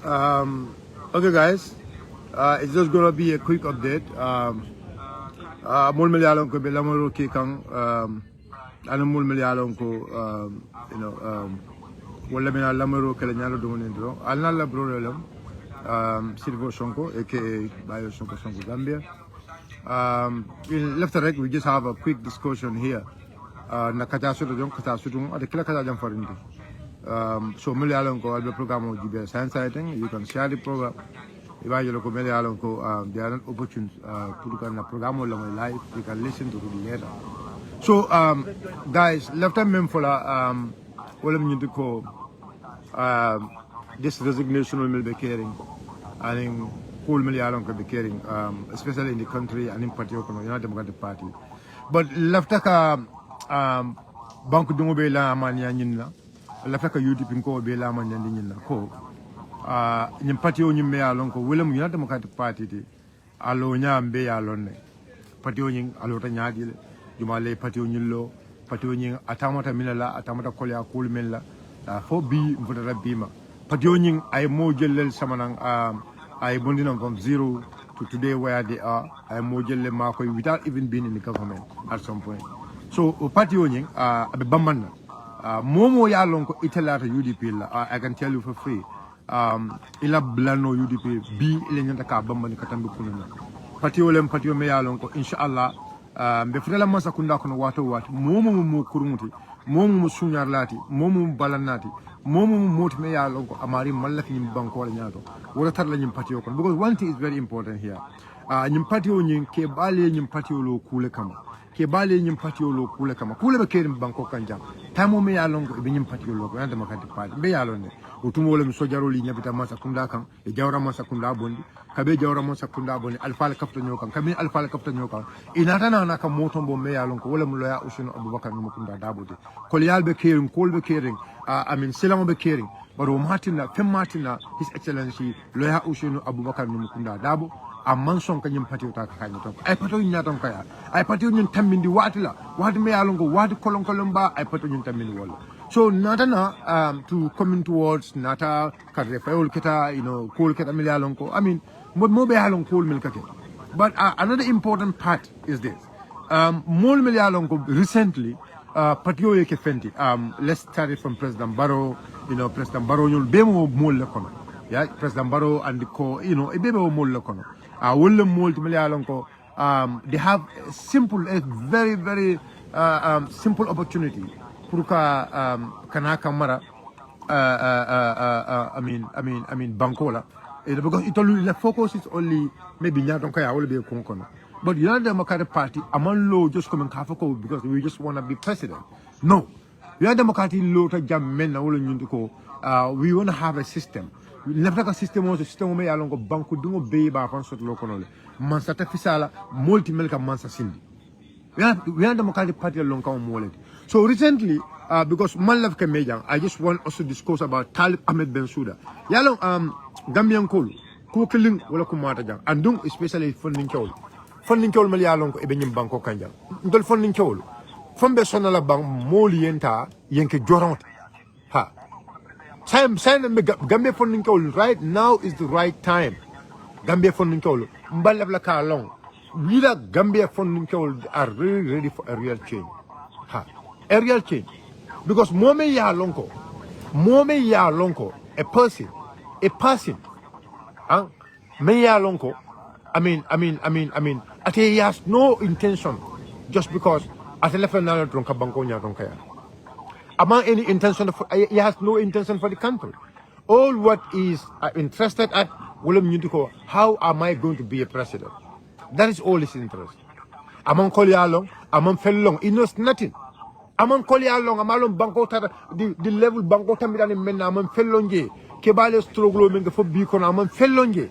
Okay, guys, it's just gonna be a quick update. Mul milyalong ko belamoro kikang ano mul milyalong ko wala mina lamoro kala nyalo dungo nindro. Alna la bro Silvo Sonko, aka Bio Sonko Gambia. In left and right, we just have a quick discussion here. Nakatasu dong katasu dong ada kila kata jam farinti. So milyalong ko albe program of GBS science sighting. You can share the program. If I look at there are opportunities to look at the program along live. You can listen to it later. So, guys, left time memfola all of you to call this resignation will be caring. I think whole million could be caring, especially in the country and in particular United Democratic Party. But left like a bank dungo bela amanya nyinla, left like a UDP ko bela amanya nyinla ko. Nyim party o nyim ya lonko William United Democratic Party di alo nya mbe ya lonne party o nyim alo ta nyaadi le jumale party o nyillo party o nyim atamata minala atamata kolya kul milla fo bi mfutata bima party o nyim ay mo jellel samanang ay bondinam from 0 to today where they are ay mo jelle makoy without even being in the government at some point. So party o nyim abe bambanna momo ya lonko itelata UDP la I can tell you for free. Ila blano UDP bi ile nyanta ka bamba ni katambe kununa pati o me yalon ko inshallah be fudala masa kunda kono wato momo kurumuti momo sunyar lati momo balanati momo moti me yalon ko amari mallaki nyim banko wala nyato wala tar la nyim pati o kon because one thing is very important here nyim pati o nyim ke bale nyim pati o lo kule kama ke bale nyim pati o lo kule kama kule be kerim banko kanjam tamo me yalon ko be nyim pati o lo ko yanda makati pati be yalon ne utumo le sojaro li nyabita masa kunda kan e jawra masa kunda bondi kabe jawra masa kunda bondi alfa la kapta nyokan kabe alfa la kapta nyokan inata na ka motombo me yalon ko wala muloya usunu abubakar no kunda dabode kol yalbe kering kol be kering amin silamo be kering baro martina fem martina his excellency loya usunu abubakar no kunda dabo amman son kanyum pati ta ka kanyo to ay pato nyaton kaya ay pati nyun tambindi watila wadi me yalon ko wadi kolon ba ay pato nyun tambindi wala. So Natana to coming towards Nata Karefayol Keta, Cool Keta Milalonko. I mean, more be halong cool milkake. But another important part is this. Mol Milalonko recently, Patio Fenti. Let's start it from President Barrow, President Barrow, you'll be more lekono. Yeah, President Barrow and the co, a baby more lekono. Willem Mol Milalonko, they have a very, very simple opportunity. Puruka kanaka mara I mean Bankola because the focus is only maybe nyaton kaya will be konkono but United Democratic Party among low just coming kafako because we just want to be president. No, United Democratic low to jam men na wolo nyunduko we want to have a system. Left like a system me alongo banku dungo be ba fan sot lokonole mansata fisala multi melka mansa sindi we are Democratic Party along come wallet. So recently, because Malaf Kamejang, I just want us to discuss about Talib Ahmed Bensouda. Yalong Gambian Kol, Kukiling wala kumata jang. Andung especially funding kol. Funding kol Malayalong ko ibenyim banko kanjang. Ndol funding kol. From Besona la bang molienta yenke joront. Ha. Time Gambia funding kol right now is the right time. Gambia funding kol. Mbalab la ka long. We the Gambia funding kol are really ready for a real change. A real change. Because Mome ya lonko, a person, me ya lonko, I mean, he has no intention just because at a level now drunk bankonya donkaya. Among any intention he has no intention for the country. All what is interested at William Nyutiko, how am I going to be a president? That is all his interest. Among Kolyalong, among Fellong, he knows nothing. Among Kolyalong, amalong banko the level banko tamidani men among Fellonge, Kebale struggle menga for beacon among Fellonge.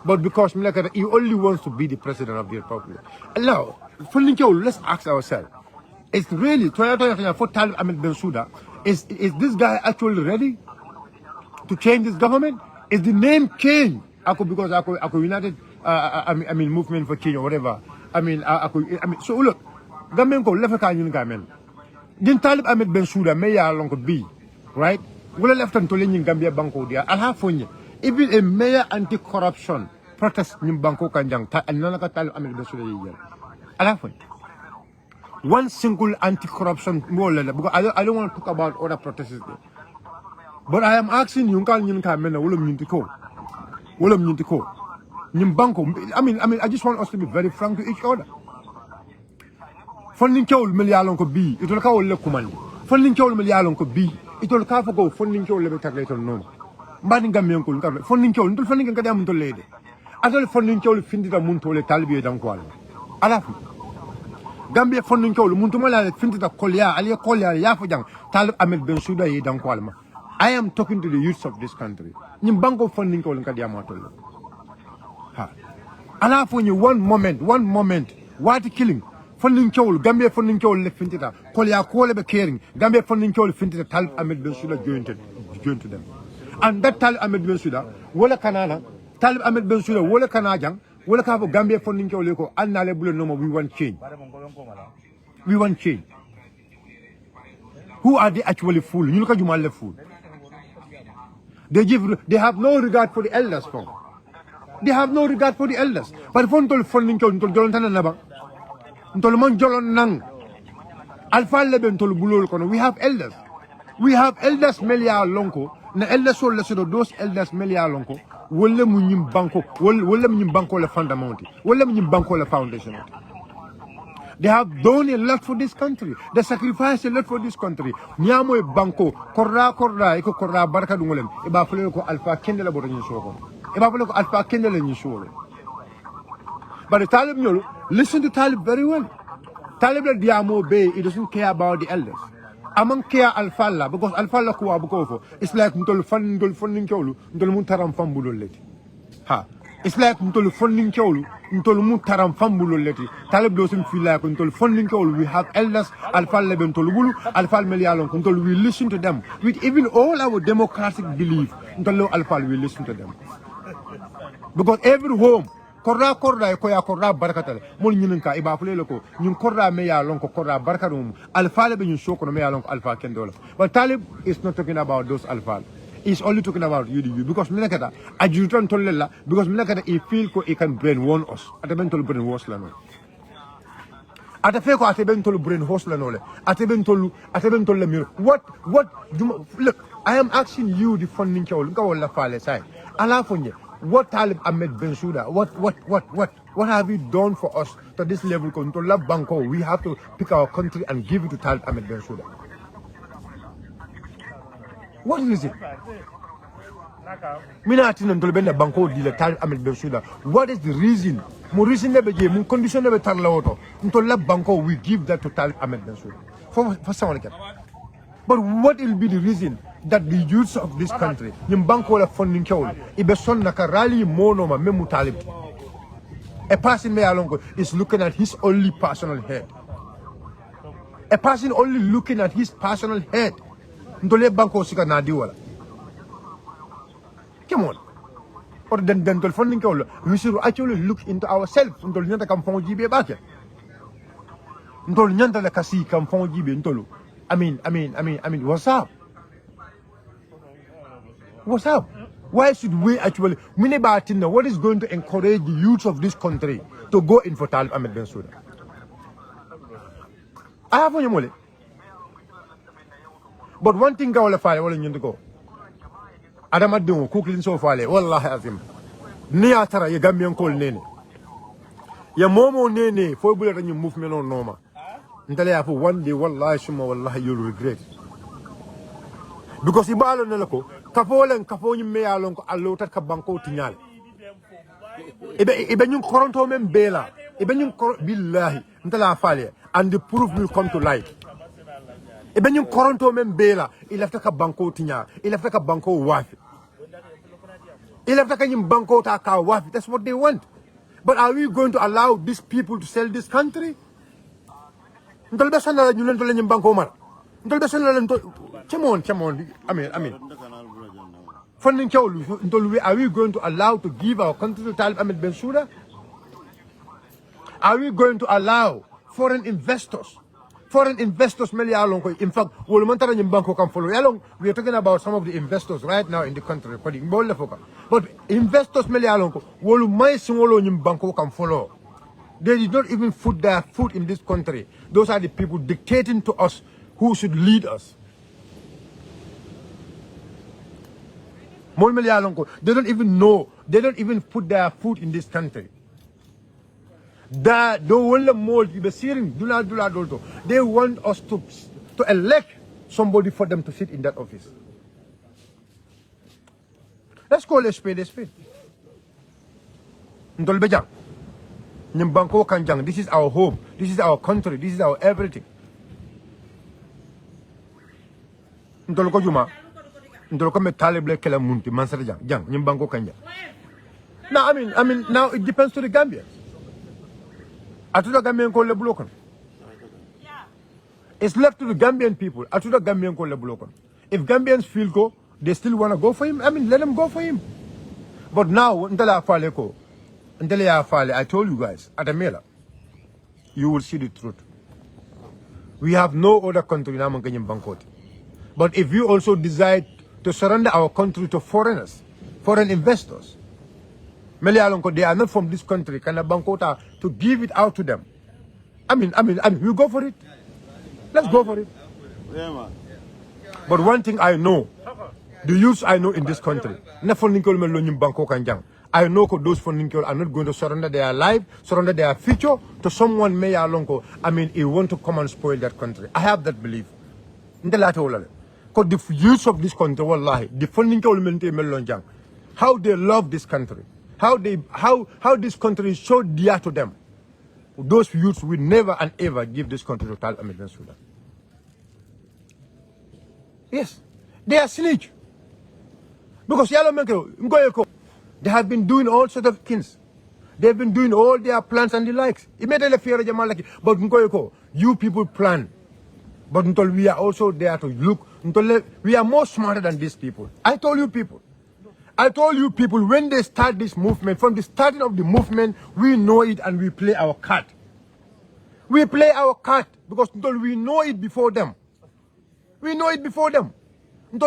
But because he only wants to be the president of the republic. Now, let's ask ourselves, it's really for Talib Ahmed Bensouda, is this guy actually ready to change this government? Is the name changed? Because Ako United movement for change or whatever. So look, Gamen ko left ka yun gamen. Din Talib Ahmed Bensouda may ya long ko be, right? Wala left an tolin yung Gambia banko dia. Alha fonye. even a mayor anti-corruption protest nyim banko kanjang ta anana ka tal amel be sule yiyal ala fo one single anti-corruption mole because I don't want to talk about other protests but I am asking you kan nyim ka mena wolum nyinti ko nyim banko I mean I just want us to be very frank to each other funding kewul million ko bi itol ka wolle kumandi funding kewul million ko bi itol ka fa go funding kewul le be tagle ton non mbani gamien ko ngam funding kewul ndol funding ka dam to lede atol funding kewul findita mun to le talbiye dan ko ala fu Gambia funding kewul mun to mala findita kolya ali kolya ya fa jang talib Ahmed Bensouda yi dan ko alma I am talking to the youths of this country nyim banko funding kewul ka diama to ha ala fu ni one moment what killing funding kewul Gambia funding kewul le fintita kolya ko le be caring Gambia funding kewul fintita talib Ahmed Bensouda joined to them and that talib Ahmed Bensouda wala kanana talib Ahmed Bensouda wala kanajang wala ka Gambia funding kewul ko anna le bulo no we want change who are they actually fool ñu ko jumal le fool they have no regard for the elders but funding kewul ntol jolon tan na ba ntol man jolon nang alfa le ben tol bulol kono we have elders melia lonko na elders sol le so those elders melia lonko wolle mu nyim banko le fundament wolle mu nyim banko le foundation they have done a lot for this country they sacrificed a lot for this country nyamo e banko korra e ko korra barka dungolem e ba fule ko alfa kendela bodo nyi soko e ba fule ko alfa kendela nyi soko but the Talib Nyolu, listen to Talib very well. Talib the Diamo Bay, he doesn't care about the elders. Among care Alfalla, because Alfalla Kuwa Bukofo, it's like Mutol funding Kyolu, Mutol Mutaram Fambulo Leti. Ha. It's like Mutol funding Kyolu, Mutol Mutaram Fambulo Leti. Talib doesn't feel like Mutol funding Kyolu. We have elders, Alfalla Bentolubulu, Alfal Melialon, until we listen to them. With even all our democratic belief, until Alfal we listen to them. Because every home, korra ko ya korra barakatal mon nyinin ka iba fule lako nyin korra me ya lon ko korra barakatum alfa le be nyin soko no me ya lon ko alfa kendola but Talib is not talking about those alfa he's only talking about you because minakata ajutan tollella because minakata he feel ko he can brainwash us ata bentol brainwash la no ata fe ko ata bentol brainwash la no le ata bentol le mir what look I am asking you the funding kewol nga wala fale sai ala fonye what Talib Ahmed Bensouda, what have you done for us to this level? To love Banco, we have to pick our country and give it to Talib Ahmed Bensouda. What is it? Minatin to bend Banco dealer Talib Ahmed Bensouda. What is the reason? More reason never gave, more condition never tarlaoto. To love Banco, we give that to Talib Ahmed Bensouda. For someone like that. But what will be the reason that the youths of this country, Nimbanko la funding kewol, Ibeson Nakarali Monoma Memu Talib. A person me alongo is looking at his only personal head. A person only looking at his personal head. Ndole banko sika nadiwala. Come on. Or then the funding kewol, we should actually look into ourselves. Ndole nyanta kampong jibe bake. Ndole nyanta la kasi kampong jibe ntolo. I mean, what's up? What's up? Why should we actually, what is going to encourage the youth of this country to go in for Talib Ahmed Bensouda? I have on your but one thing I will file, all in to go. Adamadu, cooking so far, wallah have him. Niatara, you Gambian call Nene. Your momo Nene, 4 bullet and you movement on Noma. Until for one day, wallah, you'll regret. Because ibalo nalako, kafo ni me alon ko alota ka banko tinyal. Ibe nyun koronto men bela. Ibe nyun billahi ntala fale and the proof will come to light. Ibe nyun koronto men bela, ilafta ka banko tinyal, ilafta ka banko wafi. Ilafta ka nyun banko ta ka wafi. That's what they want. But are we going to allow these people to sell this country? Ntol besana nyun ntol nyun banko mar. Ntol besana come on. I mean. Funding Kewolu, are we going to allow to give our country to Talib Ahmed Bensouda? Are we going to allow foreign investors foreign investors, in fact, we are talking about some of the investors right now in the country. But investors, can follow. They did not even put their foot in this country. Those are the people dictating to us who should lead us. They don't even know. They don't even put their foot in this country. They want us to elect somebody for them to sit in that office. Let's call a spade a spade. This is our home. This is our country. This is our everything. Now, I mean, now it depends to the Gambians. It's left to the Gambian people. If Gambians feel go, they still want to go for him. I mean, let them go for him. But now, I told you guys, at Amela, you will see the truth. We have no other country in Amankanyan Bangkot. But if you also decide to surrender our country to foreigners, foreign investors, they are not from this country, Bangkota, to give it out to them. I mean, we go for it. Let's go for it. But one thing I know, the youths I know in this country, I know those funding are not going to surrender their life, surrender their future to someone he want to come and spoil that country. I have that belief. Because the youth of this country, wallahi, the funding how they love this country, how this country is so dear to them. Those youths will never and ever give this country to Tal American Sudan. Yes, they are snitch. Because they have been doing all sorts of things. They've been doing all their plans and the likes. But you people plan. But until we are also there to look, we are more smarter than these people. I told you people, when they start this movement, from the starting of the movement, we know it and we play our card. We play our card because we know it before them. We know it before them. We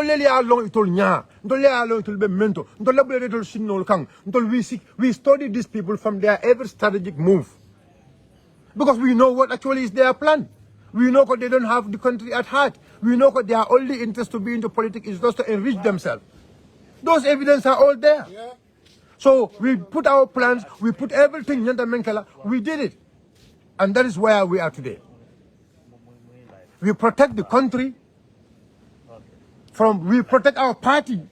study these people from their every strategic move. Because we know what actually is their plan. We know that they don't have the country at heart. We know that their only interest to be into politics is just to enrich themselves. Those evidence are all there. Yeah. So we put our plans, we put everything, we did it. And that is where we are today. We protect the country we protect our party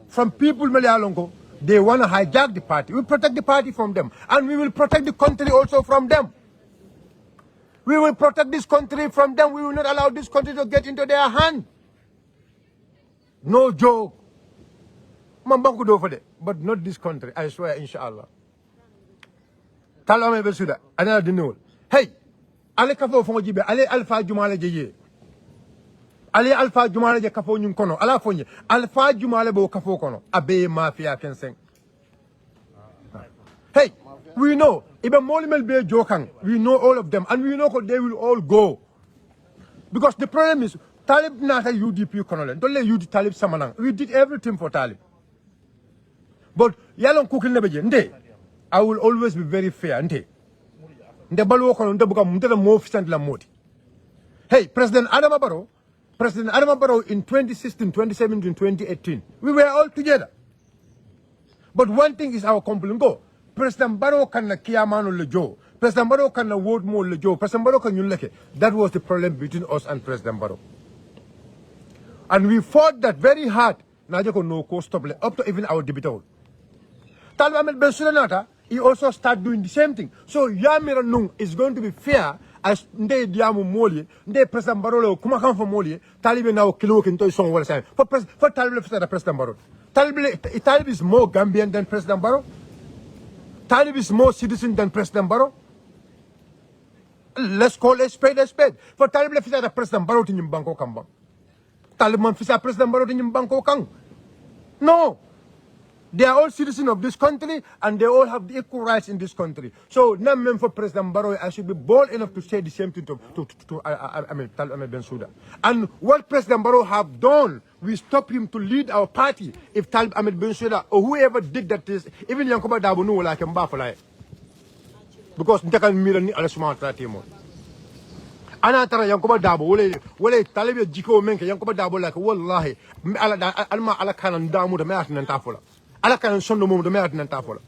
from people, they want to hijack the party. We protect the party from them. And we will protect the country also from them. We will protect this country from them. We will not allow this country to get into their hand. No joke. But not this country, I swear, inshallah. Hey, Ale kafo fongo jibe, ale Alpha Jumale jeye. Ale Alpha Jumale je kafo nyun kono, ala fonye. Alpha Jumale bo kafo kono, abe mafia kenseng. Hey, we know, even Molimel be Jokang, we know all of them, and we know they will all go. Because the problem is, Talib nata UDP kono, don't let UD Talib samanang. We did everything for Talib. But yalong cooking nebeje, nde, I will always be very fair, nde. Nde balu kono nde buka mutela mo officiant la moti. Hey, President Adama Barrow in 2016, 2017, 2018, we were all together. But one thing is our complaint go. President Barrow can kiyamano lejo. President Barrow can word more lejo. President Barrow can yunleke. That was the problem between us and President Barrow. And we fought that very hard. Najako no cost stop up to even our debater. Talmamel Ben Sulanata, he also started doing the same thing. So Yamira Nung is going to be fair as Nde Diamu Moli, Nde President Barrow, Kumakan for Moli, Talib now Kilo into song all the time. For Talib for President Barrow. Talib is more Gambian than President Barrow. Talib is more citizen than President Barrow. Let's call a spade a spade. For Talib left at President Barrow in Banco Kamba. Talib man President Barrow in Banco Kang. No. They are all citizens of this country, and they all have the equal rights in this country. So, now, for President Barrow, I should be bold enough to say the same thing to Tal Ahmed Bensouda. And what President Barrow have done, we stop him to lead our party. If Tal Ahmed Bensouda or whoever did that, is even Yankuba Dabo no like him baffle, because Ntakan Mirani Alasumatra Timo. Anatara Yankuba Dabo, wale Talibia Jiko Menke, Yankuba Dabo like Wallahi, Alma Alakan and Damu the Martin and Tafola. Alakan son the moment the Martin and Tafola.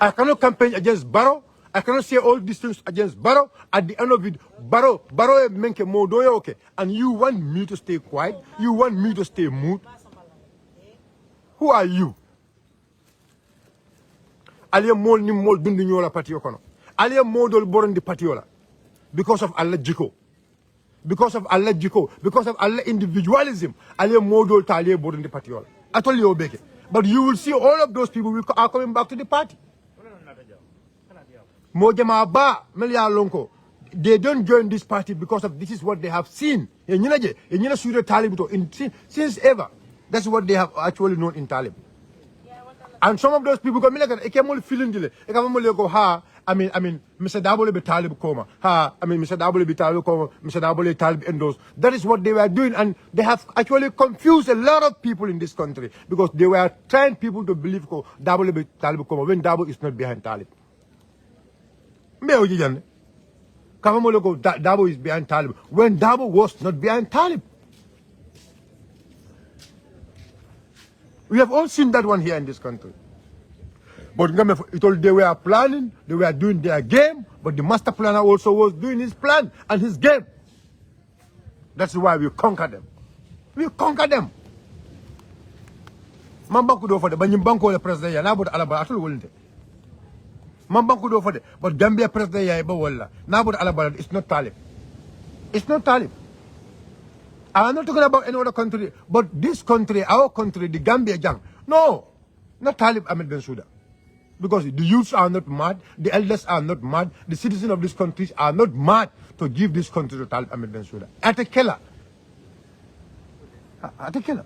I cannot campaign against Barrow. I cannot say all these things against Barrow. At the end of it, Barrow Menke Modoyo, okay. And you want me to stay quiet? You want me to stay mute? Who are you? Aliya mol ni mol dundu nyola patio kono. Aliya modol boron di patiola. Because of Allah Jiko. Because of Allah Jiko. Because of Allah individualism. Aliya modol ta aliya boron di patiola. Atoli obeke. But you will see all of those people are coming back to the party. Mojama ba melia lonko. They don't join this party because of this is what they have seen. Since ever. That's what they have actually known in Talib. And some of those people come like I came only feeling delay. I come only go I mean Mr. Dabole be Talib coma. Mr. Dabole be Talib coma, Mr. Dabole Talib endos. That is what they were doing, and they have actually confused a lot of people in this country because they were trying people to believe Dabole be Talib coma when Dabo is not behind Talib. Dabo is behind Talib when Dabo was not behind Talib. We have all seen that one here in this country. But they were planning, they were doing their game, but the master planner also was doing his plan and his game. That's why we conquer them. We conquer them. Mambanku do for the Banyimbanko the president ya nabut alaba atul wolinte. Mambanku do for the but Gambia president ya iba walla. Nabut alaba it's not Talib. It's not Talib. I'm not talking about any other country, but this country, our country, the Gambia Jang. No, not Talib Ahmed Bensouda. Because the youths are not mad, the elders are not mad, the citizens of this country are not mad to give this country to Talib Ahmed Bensouda. At a killer. At a killer.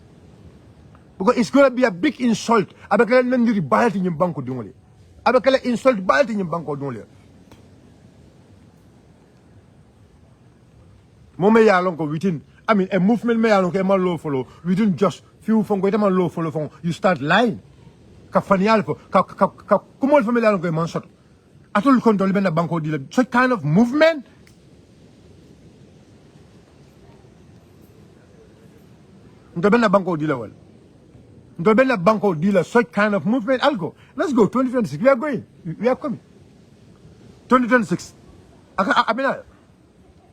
Because it's going to be a big insult. Abakala nandiri balti nyimbanko dungole. Abakala insult balti nyimbanko dungole. Mome ya lonko within. I mean, a movement may look a low follow. We didn't just few from great low follow from you start lying. Kafanialfo, Kumol from Milan Mansot. Atul control Ben Banco dealer. Such kind of movement. The Ben Banco dealer. Well, the Ben Banco dealer, such kind of movement. I'll go. Let's go. 2026. We are going. We are coming. 2026. I mean,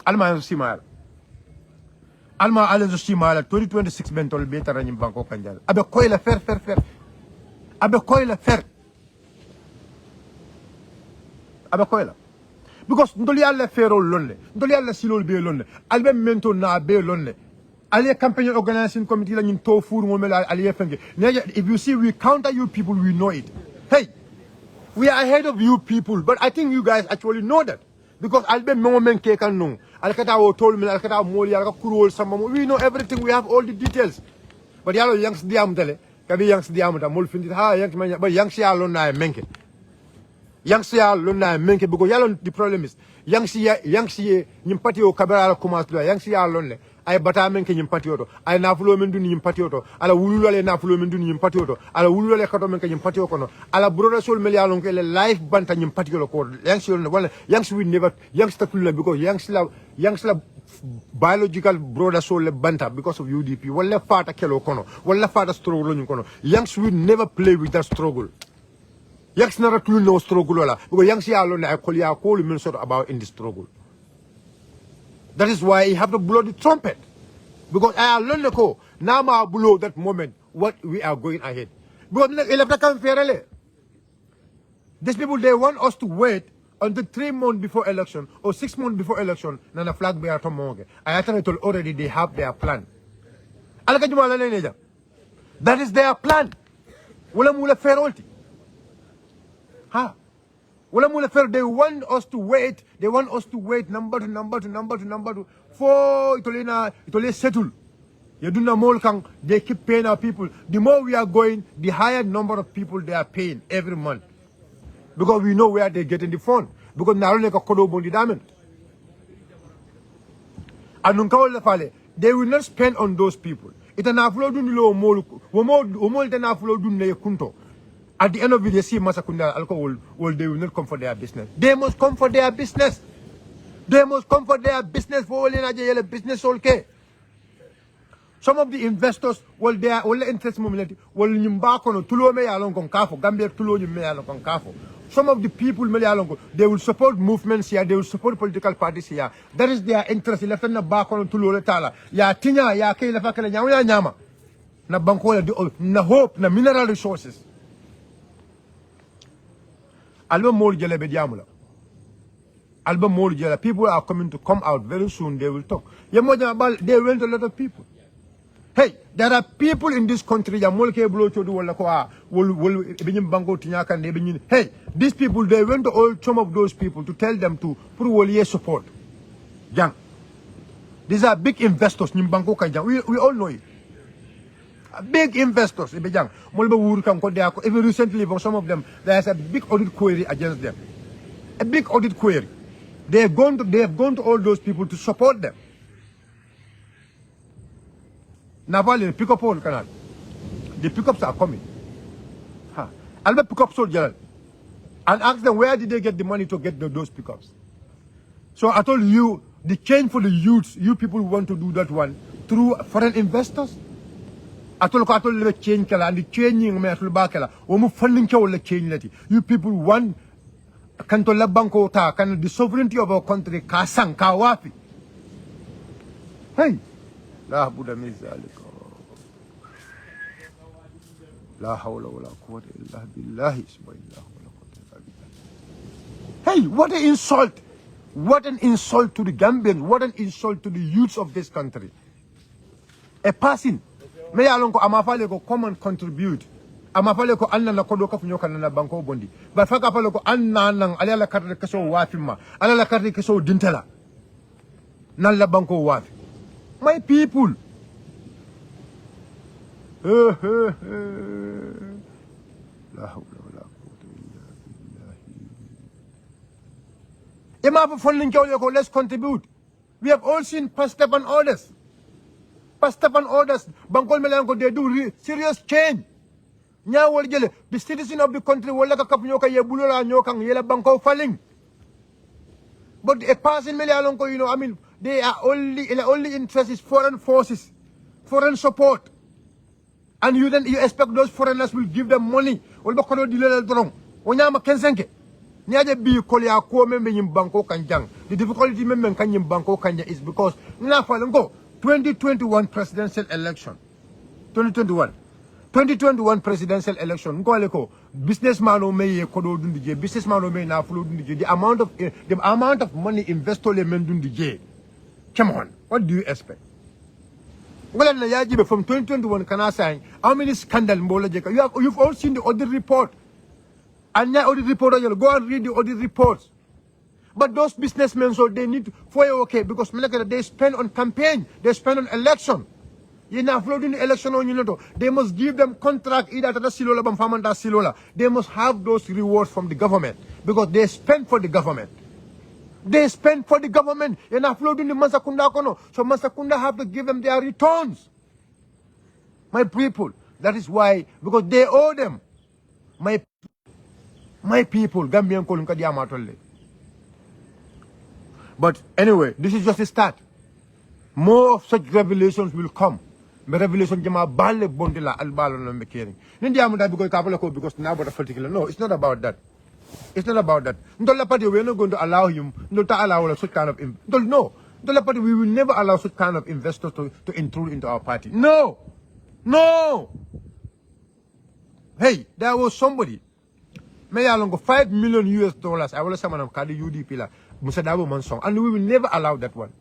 Alma Simal. Alma Allen Simala 2026 bentol beta ranim banko kanjal. Abe koy la fer. Abe koy la fer. Abe koy la. Because ndoli alla fero lonle. Ndoli alla silol be lonle. Albe mento na be lonle. Ali campaign organizing committee la ñin to four mo mel ali fenge. If you see we counter you people, we know it. Hey, we are ahead of you people, but I think you guys actually know that. Because albe mo men ke kan no. Alkata o told me alkata moli alka kurol sama we know everything, we have all the details. But yalo yanks diam tele kabi yanks diam ta mol findi ha yanks man but yanks ya lo na menke. Yanks ya lo na menke because yalo the problem is yanks ye nyimpati o kabara commence do yanks ya lo le ay bata menke nyimpati oto ay nafulo men dun nyimpati oto ala wulule nafulo men dun nyimpati oto ala wulule kato menke nyimpati okono ala broda sol mel yalo ke le life banta nyimpati ko yanks yo wala yanks we never yanks takul because yanks la biological brother soul le banta because of UDP wala fata kelo kono wala fata struggle ñu kono yanks will never play with that struggle. Yanks never to no struggle wala because yanks ya lo na ko ya ko lu sort about in the struggle. That is why you have to blow the trumpet. Because I learned the call. Now I blow that moment what we are going ahead. Because these people, they want us to wait until 3 months before election or 6 months before election. Nana flag bearer tomorrow. I told already they have their plan. That is their plan. Wala mula ferolti. Ha. They want us to wait. They want us to wait number to number for it will settle. You do not more can they keep paying our people. The more we are going, the higher number of people they are paying every month. Because we know where they're getting the fund. Because now like a kodo bondi diamond. And they will not spend on those people. It an aflodun lo mo ten aflodun ne kunto. At the end of the day, see Masakunda alcohol they will not come for their business. They must come for their business. They must come for their business for all business okay. Some of the investors they are all interest moment nyimbakono tulo me yalon kon kafo Gambia tulo me yalon kon kafo. Some of the people they will support movements here, they will support political parties here. That is their interest. Left na bakono tulo le tala. Ya tinya ya ke la fakala nyama. Na banko na hope na mineral resources. Album more jelebe diamula. Album more jela. People are coming to come out very soon. They will talk. They went a lot of people. Hey, there are people in this country. Hey, these people, they went to all some of those people to tell them to put support. These are big investors. We all know it. Big investors. Even recently, for some of them, there's a big audit query against them. A big audit query. They have gone to all those people to support them. Naval pick up all canal. The pickups are coming. I'll pick up soldiers and ask them where did they get the money to get those pickups. So I told you the change for the youths, you people want to do that one through foreign investors. I told you change and the changing me atul bakela. Omu funding wala change leti. You people want kantola banko ta kan the sovereignty of our country kasang kawafi. Hey. La Buddha mizalika. La hawla wala quwwata illa billahi subhanahu wa ta'ala. Hey, what an insult! What an insult to the Gambians! What an insult to the youths of this country! A person, may alonko amafale ko come and contribute. Amafale ko anna na kodo ka funyo kana na banko bondi. Ba faka pale ko anna nang alala karre kaso wafima. Alala karre kaso dintala. Nalla banko wafi. My people. Let's contribute. We have all seen past step and orders. Past step and orders. Bangkol Melango, they do serious change. The citizen of the country will like a couple Bangkok falling. But a person Melango, I mean, they are only interest is foreign forces, foreign support. And you expect those foreigners will give them money. The difficulty is because 2021 presidential election. 2021 presidential election. Businessman may businessman may now the amount of money invested. Come on, what do you expect? Well, from 2021, can I say how many scandals? You've all seen the audit report. And now audit report, go and read the audit reports. But those businessmen, so they need for okay because they spend on campaign, they spend on election. You're not floating the election on they must give them contract either to the Silola Bamfamanda Silola. They must have those rewards from the government because they spend for the government. They spend for the government. You're not floating the Masakunda Kono. So Masakunda have to give them their returns. My people. That is why, because they owe them. My people, Gambian Kolunka Diamatole. But anyway, this is just a start. More of such revelations will come. The revelation jama balle bondila albalo no mekering. Because now about a particular. No, it's not about that. It's not about that. We're not going to allow him not to allow such kind of no. We will never allow such kind of investors to intrude into our party. No. No. Hey, there was somebody. May I long $5 million US. I will say man Kadi UDP la Musadabo Mansong. And we will never allow that one.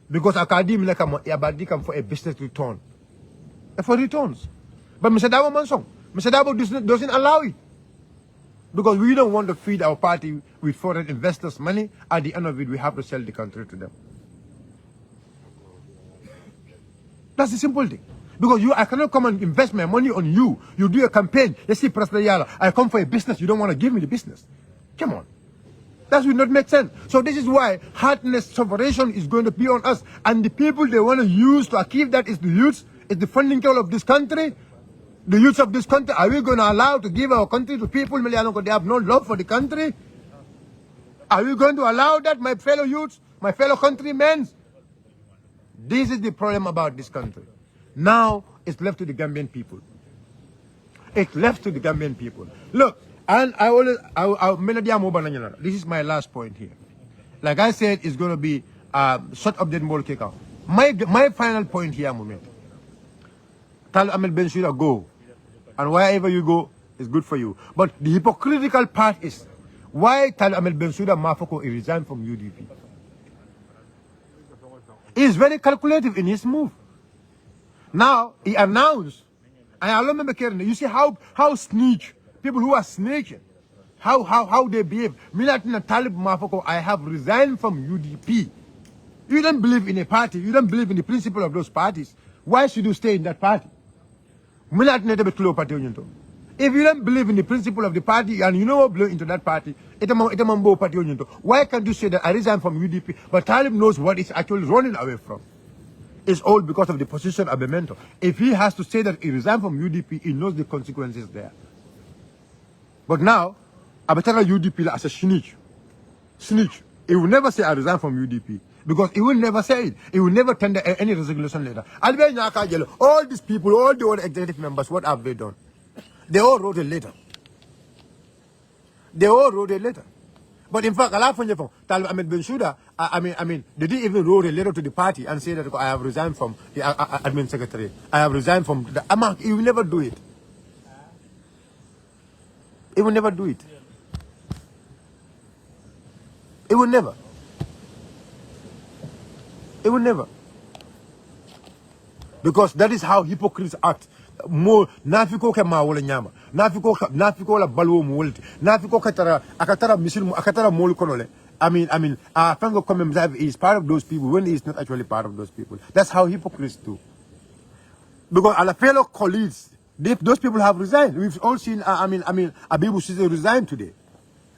Because Akadi like Abadi come for a business return. For returns. But Musadabo Mansong. Musadabo doesn't allow it. Because we don't want to feed our party with foreign investors' money. At the end of it, we have to sell the country to them. That's the simple thing. Because I cannot come and invest my money on you. You do a campaign. Let's see, President Yala, I come for a business. You don't want to give me the business. Come on. That will not make sense. So this is why hardness, sovereignty is going to be on us. And the people they want to use to achieve that is the youths, is the funding of this country. The youths of this country, are we going to allow to give our country to people? They have no love for the country. Are we going to allow that, my fellow youths, my fellow countrymen? This is the problem about this country. Now it's left to the Gambian people. It's left to the Gambian people. Look, and this is my last point here. Like I said, it's going to be short update more kick out. My final point here, moment. Tell Ahmed Bensouda go, and wherever you go, it's good for you. But the hypocritical part is, why Tal Ahmed Bensouda Mafoko resigned from UDP? He's very calculative in his move. Now he announced, and I remember you see how snitch people who are snitching, how they behave. Milatina Talib Mafoko, I have resigned from UDP. You don't believe in a party. You don't believe in the principle of those parties. Why should you stay in that party? If you don't believe in the principle of the party and you know what blow into that party, why can't you say that I resign from UDP? But Talib knows what he's actually running away from. It's all because of the position of the mentor. If he has to say that he resigned from UDP, he knows the consequences there. But now, Abatara UDP as a snitch. Snitch. He will never say I resign from UDP. Because he will never say it. He will never tender any resignation letter. All these people, all the other executive members, what have they done? They all wrote a letter. They all wrote a letter. But in fact, Talib Ahmed Bensouda, they didn't even wrote a letter to the party and say that I have resigned from the admin secretary. I have resigned from the Amak. He will never do it. He will never do it. He will never. It will never. Because that is how hypocrites act. More nafiko ke ma wala nyama. Nafiko la balwo mo wolti. Nafiko akatara misil akatara mol konole. Fango Komem is part of those people when he is not actually part of those people. That's how hypocrites do. Because our fellow colleagues, those people have resigned. We've all seen Abibu Sise resign today.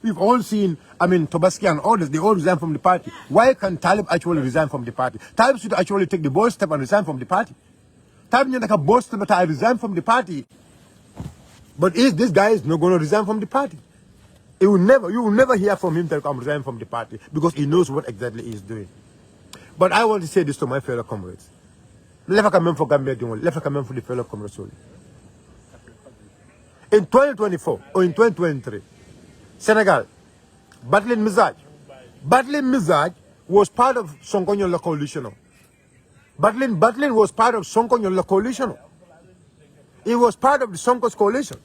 We've all seen, Tobaski and others, they all resign from the party. Why can Talib actually resign from the party? Talib should actually take the bold step and resign from the party. Talib should take a bold step and resign from the party. But this guy is not going to resign from the party. You will never hear from him that I'm resigning from the party because he knows what exactly he is doing. But I want to say this to my fellow comrades. Let's come for Gambia, let's come for the fellow comrades. In 2024 or in 2023, Senegal, Battling Mizaj was part of SONKO coalition. Battling was part of SONKO coalition. It was part of the SONKO's coalition.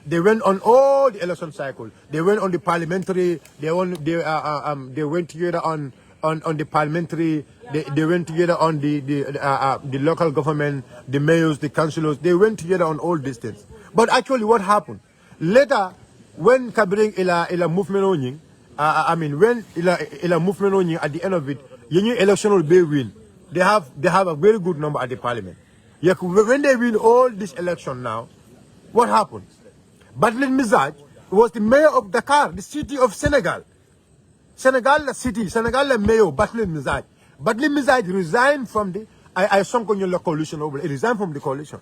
They went on all the election cycle. They went on the parliamentary. They went together on the parliamentary. They went together on the local government, the mayors, the councillors. They went together on all these things. But actually, what happened later? When Kabring ila movement onying, when ila movement onying at the end of it, your election will be win. They have a very good number at the parliament. When they win all this election now, what happened? Battling Mizaj was the mayor of Dakar, the city of Senegal. Senegal the mayor, Battling Mizaj. Battling Mizaj resigned from the SONKO coalition. He resigned from the coalition.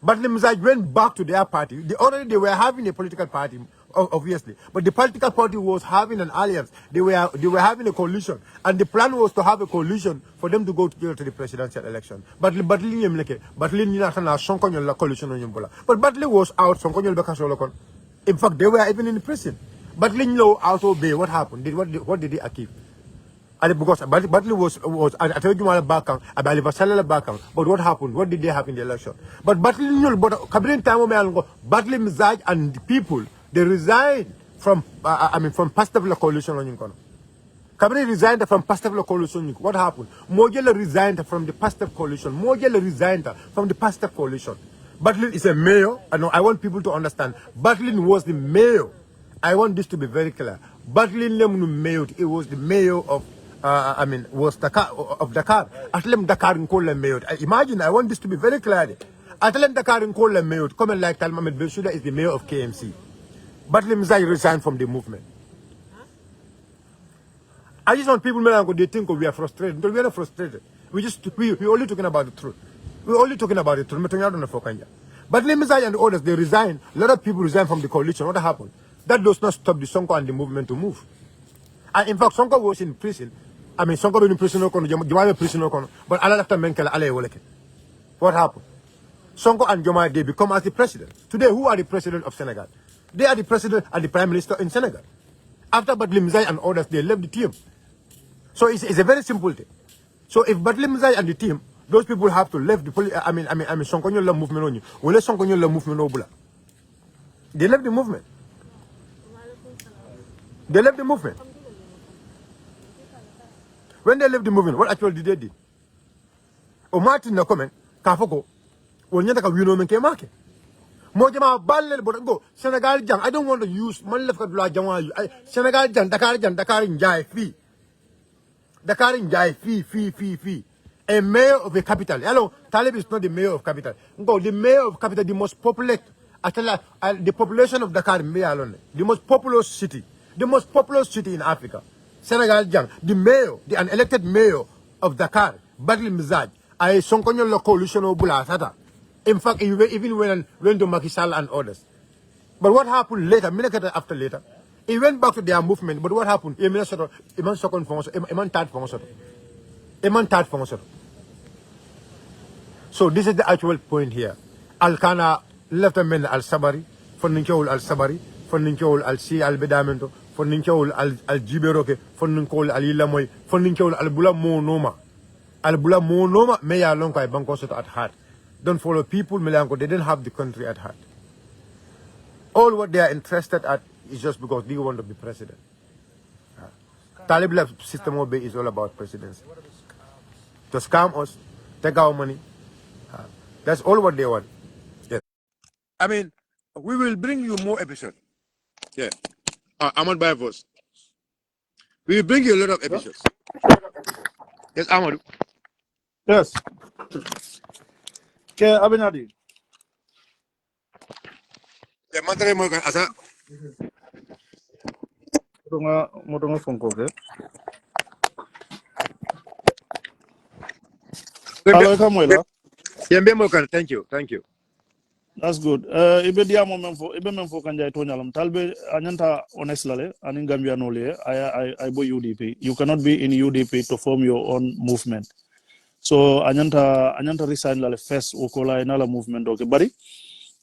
But the Mizaj went back to their party. They were having a political party, obviously. But the political party was having an alliance. They were having a coalition. And the plan was to have a coalition for them to go together to the presidential election. But Battling was out. In fact, they were even in prison. Battling law out of Bay. What happened? What did they achieve? Because Battling was I told you back but what happened? What did they have in the election? But Battling Mizaj and the people, they resigned from Pastafla coalition on Yunkono. Kabri resigned from Pastafla coalition. What happened? Mogela resigned from the Pastaf coalition. Mogela resigned from the Pastaf coalition. Battling is a mayor. I want people to understand. Battling was the mayor. I want this to be very clear. Battling mayor. It was the mayor of was Dakar of Dakar. Atlem Dakar in Kola Mayot. Imagine, I want this to be very clear. Atlem Dakar in Kola Mayot, come like Talmamed Bensuda is the mayor of KMC. But Limzai resigned from the movement. I just want people they think we are frustrated. We are not frustrated. We only talking about the truth. We're only talking about the truth. But Limzai and others, they resign. A lot of people resign from the coalition. What happened? That does not stop the Sonko and the movement to move. And in fact, Sonko was in prison. Sonko was in prison, but Allah after Menkele, Allah. What happened? Sonko and Jomai, they become as the president. Today, who are the president of Senegal? They are the president and the prime minister in Senegal. After Batlimzai and others, they left the team. So it's a very simple thing. So if Batlimzai and the team, those people have to leave the Sonko movement on you. Sonko movement obula. They left the movement. They left the movement. When they left the movement, what actually did they do? O Martin no comment, Kafoko, when you wino men market. Mojama Ballet go, Senegal Jang. I don't want to use money left Senegal Jang, Dakar in Jai fee. Dakar in Jai fee. A mayor of a capital. Hello, Talib is not the mayor of capital. Go, the mayor of capital, the most populous, the population of Dakar, the most populous city. The most populous city in Africa, Senegal Jang, the mayor, the unelected mayor of Dakar, Badli Mizaj, I Sonkonyo la coalition obula sata. In fact, even when went to Macky Sall and others. But what happened later, minute after later, he went back to their movement. But what happened? So this is the actual point here. Alkana left a man al Sabari, Foninchol al Sabari, Foninchol al Si al Bedamento. Fonninkol al Jiberoke, Fonninkol al Ilamoy, Fonninkol al Bula Monoma. Al Bula Monoma, Maya Lonka, Bankoso at heart. Don't follow people, Melanco, they didn't have the country at heart. All what they are interested at is just because they want to be president. Talib left system obey is all about presidency. To scam us, take our money. That's all what they want. Yes. We will bring you more episodes. Yeah. Ahmad Bayavos. We will bring you a lot of episodes. Yes, Ahmad. Yes. Okay, Abinadi. The matter mo asa. Motonga SONKO, okay? Hello, Kamuela. Thank you. That's good. Ibe dia memfo kanja tonyalam. Talbe anyanta honest lale anin Gambia no le. I bo UDP. You cannot be in UDP to form your own movement. So anyanta resign lale first ukola inala movement okay. Bari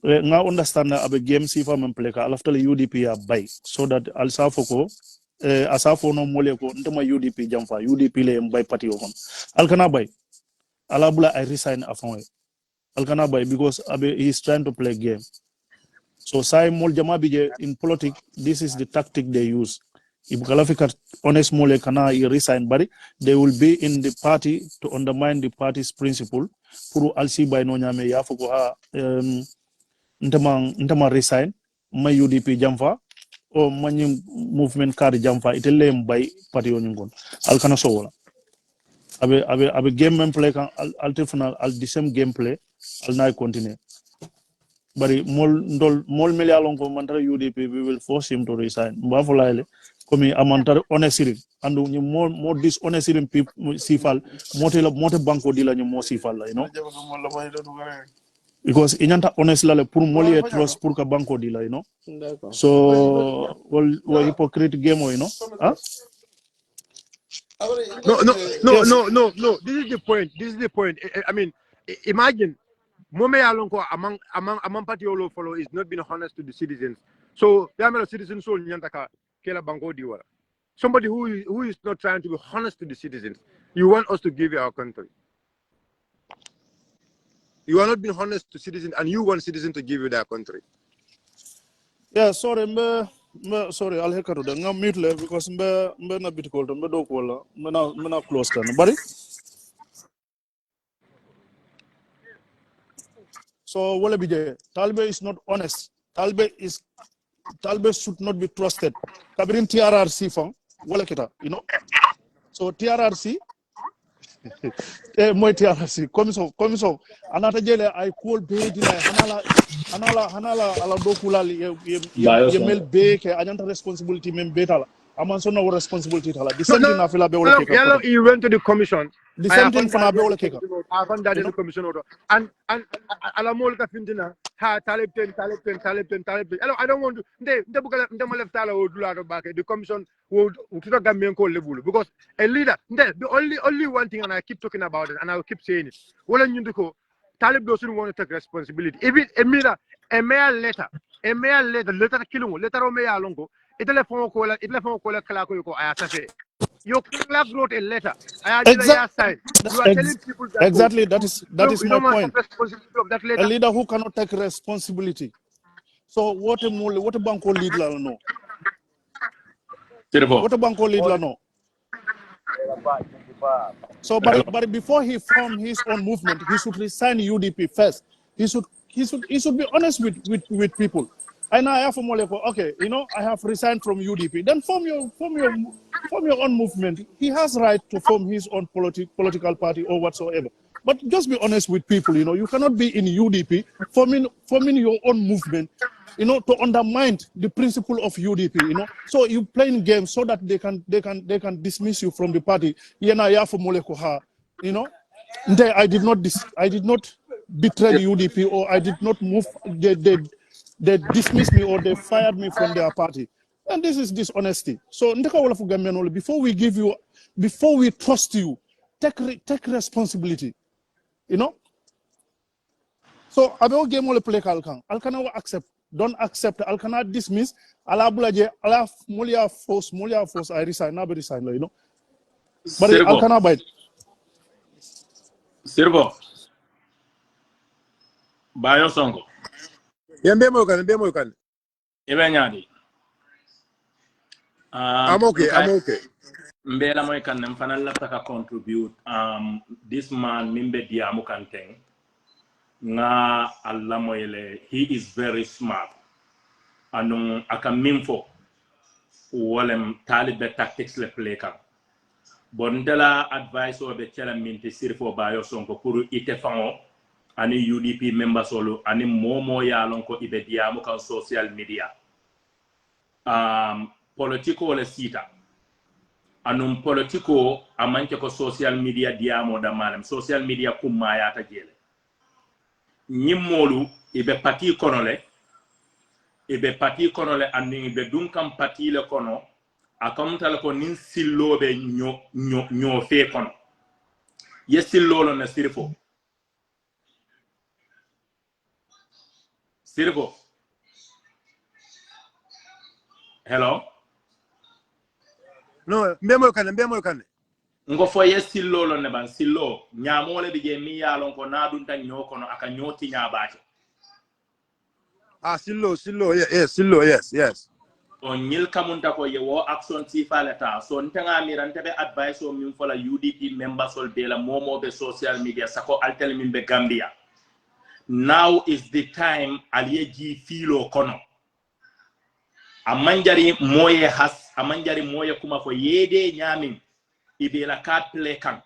nga understand na abe game sifa mempleka after the UDP ya buy so that alsafoko asafo no mole ko ntoma UDP jamfa UDP le mbay party okon. Alkana buy. Alabula I resign afon. Alkana buy because he's trying to play game. So sai mol jama bije in politics, this is the tactic they use. If Galafika honest mole kana resign bari, they will be in the party to undermine the party's principle. Puru alsi by no nyame ya fuko ha ntama resign ma UDP jamfa o many movement card jamfa itelle mbay party onyungon. Alkana so wala. Abe game play kan altifuna al the same gameplay al na continue. But mol melialon ko mantara UDP we will force him to resign. Mbafulaile komi amantara honestly and more dishonest people sifal mote banko dila nyo mo sifal you know because inyanta honest la pour moli trust pour ka banko dila you know so well hypocrite game you know huh? No. This is the point. Imagine Mome Alonko among party all follow is not being honest to the citizens. So there are citizens who nyantaka kela bango diwa. Somebody who is not trying to be honest to the citizens. You want us to give you our country. You are not being honest to citizens, and you want citizens to give you their country. Yeah, sorry, sorry, I'll hear you. I'm mute because I'm not bit cold. I'm not close to nobody. So, what be there? Talbe is not honest. Talbe should not be trusted. Kabirin TRRC fang, wala kita, you know. So TRRC moy TRRC commission anata jele ay kol be dina hanala ala dokulal ye mel be ke anyanta responsibility mem betala aman so no responsibility tala the same thing na fila be wala ke Yellow, he went to the commission. the I same have thing found fana be that wala the ke commission. I found that you the know commission order. And alamol ka fintina ha talib ten. I don't want to. They buka they left tala o dula to back. The commission would to the Gambian call level because a leader. The only one thing, and I keep talking about it, and I will keep saying it. Well, you do Talib doesn't want to take responsibility. Even a mere letter, letter killing, letter o me alongo. It'll phone call I say. Your clerk wrote a letter. I had a sign. You are telling people that exactly that is you my don't want to point. take responsibility of that A letter. leader who cannot take responsibility. So what a banko lead la no. What a banko lead la no. So, but before he formed his own movement, he should resign UDP first. He should be honest with people. And I have okay, you know, I have resigned from UDP. Then form your own movement. He has right to form his own political party or whatsoever. But just be honest with people. You know, you cannot be in UDP forming your own movement, you know, to undermine the principle of UDP, you know. So you playing games so that they can dismiss you from the party. You know, I did not betray UDP or I did not move. They dismissed me or they fired me from their party. And this is dishonesty. So before we trust you, take responsibility. You know. So about game ole play Alkana accept. Don't accept. Alkana dismiss. Ala bulaje. Ala molia force. I resign. Never resign. You know. But Alkana bite. Sirbo. Bayo Sonko. Be more can. Ibe nyadi. I'm okay. Mbela moy kan nem fanal la taka contribute this man mimbe diamu kanteng nga alla moyle he is very smart anung aka mimfo wolem talibe tactics le play kan bon dela advice o be chala minti sirfo Bayo Sonko pour ite fango ani UDP member solo ani momo ya lonko ibe diamu kan social media politiko le sita anum politiko amanke ko social media diamo da malam social media kumma ya ta jele nyimmolu ibe pati konole andi ibe dun kam pati le kono akamtal ko nin sillobe nyo fe kono yesillolo na sirfo hello No, be more can. ngo fo yesillolo ne ban sillo nyamole bije mi yalon ko nadun tan nyokono aka nyoti nyabaake Sillo, yes. on nyil kamunta ko yewo action si falata so ntanga mirante be advice o min fola UDP members ol be la momo be social media sako altel min be Gambia now is the time aliyeji filo kono amanjari moye kuma fo yede nyamin ibe la card play kan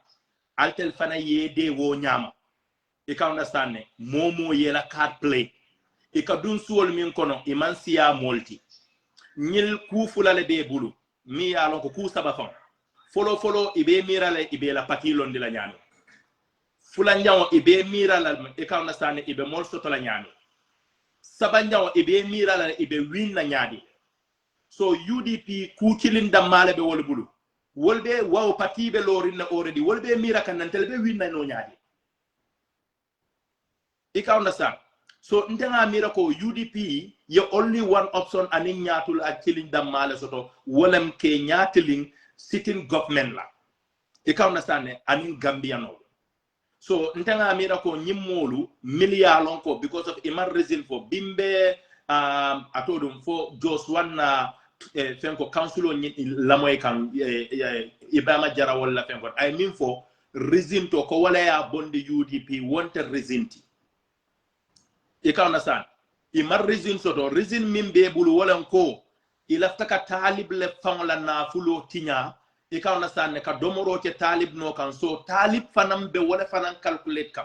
altel fana yede wo nyama e ka understand ne momo yela card play e ka dun suwol min kono imansiya molti nyil ku fulale be bulu mi ya lon ko ku saba fam folo ibe mirale ibe la patilon de la nyami fulan jawo ibe mirala e ka understand ibe mol soto la nyami saban jawo ibe mirala ibe win na nyaadi so UDP ku kilin damale be wol bulu wolbe waw patibe lorin na already wolbe mira kan nan telbe win na no nyaadi e ka understand so ntenga mira ko UDP ye only one option anin nyatul ak killing damale soto wolem ke nyatiling sitting government la e ka understand anin Gambia no so ntenga mira ko nyimmolu million ko because of iman reason for bimbe atodum for just one fenko council on lamoy kan Ibrahima Jara wala fenko I mean for reason to ko wala ya bonde UDP wanted reason e ka understand iman reason soto reason min be bulu wala ko ilaftaka talib le fangla na fulo tinya I ka understand ne ka domoro ke talib no kan so talib fanam be wala fanan calculate kam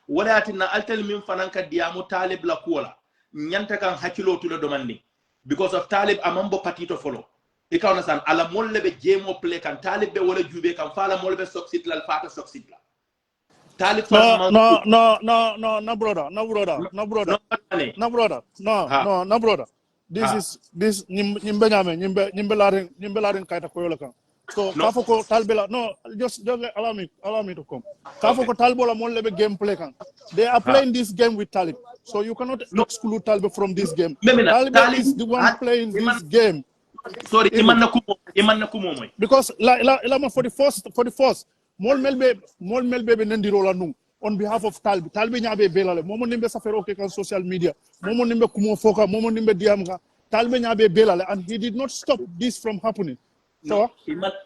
wala atina altel min fanan ka diamu talib la kola nyanta kan hakilo to le domandi because of talib amambo patito follow I ka understand ala molle be jemo play kan talib be wala jube kan fala molle be succeed la fata succeed la talib fan no brother no brother this nyimbe nyimbe larin kaita koyola kan so no. kafoko talbela no just allow me to come kafoko talbola molle be gameplay kan they are playing this game with Talib so you cannot exclude Talib from this game Talib is the one playing this game sorry iman na kumo moy because la for the first mol melbe be nandiro la nung on behalf of Talib nyabe belale momo nimbe safero ke kan social media momo nimbe kumo foka momo nimbe diamga Talib nyabe belale and he did not stop this from happening so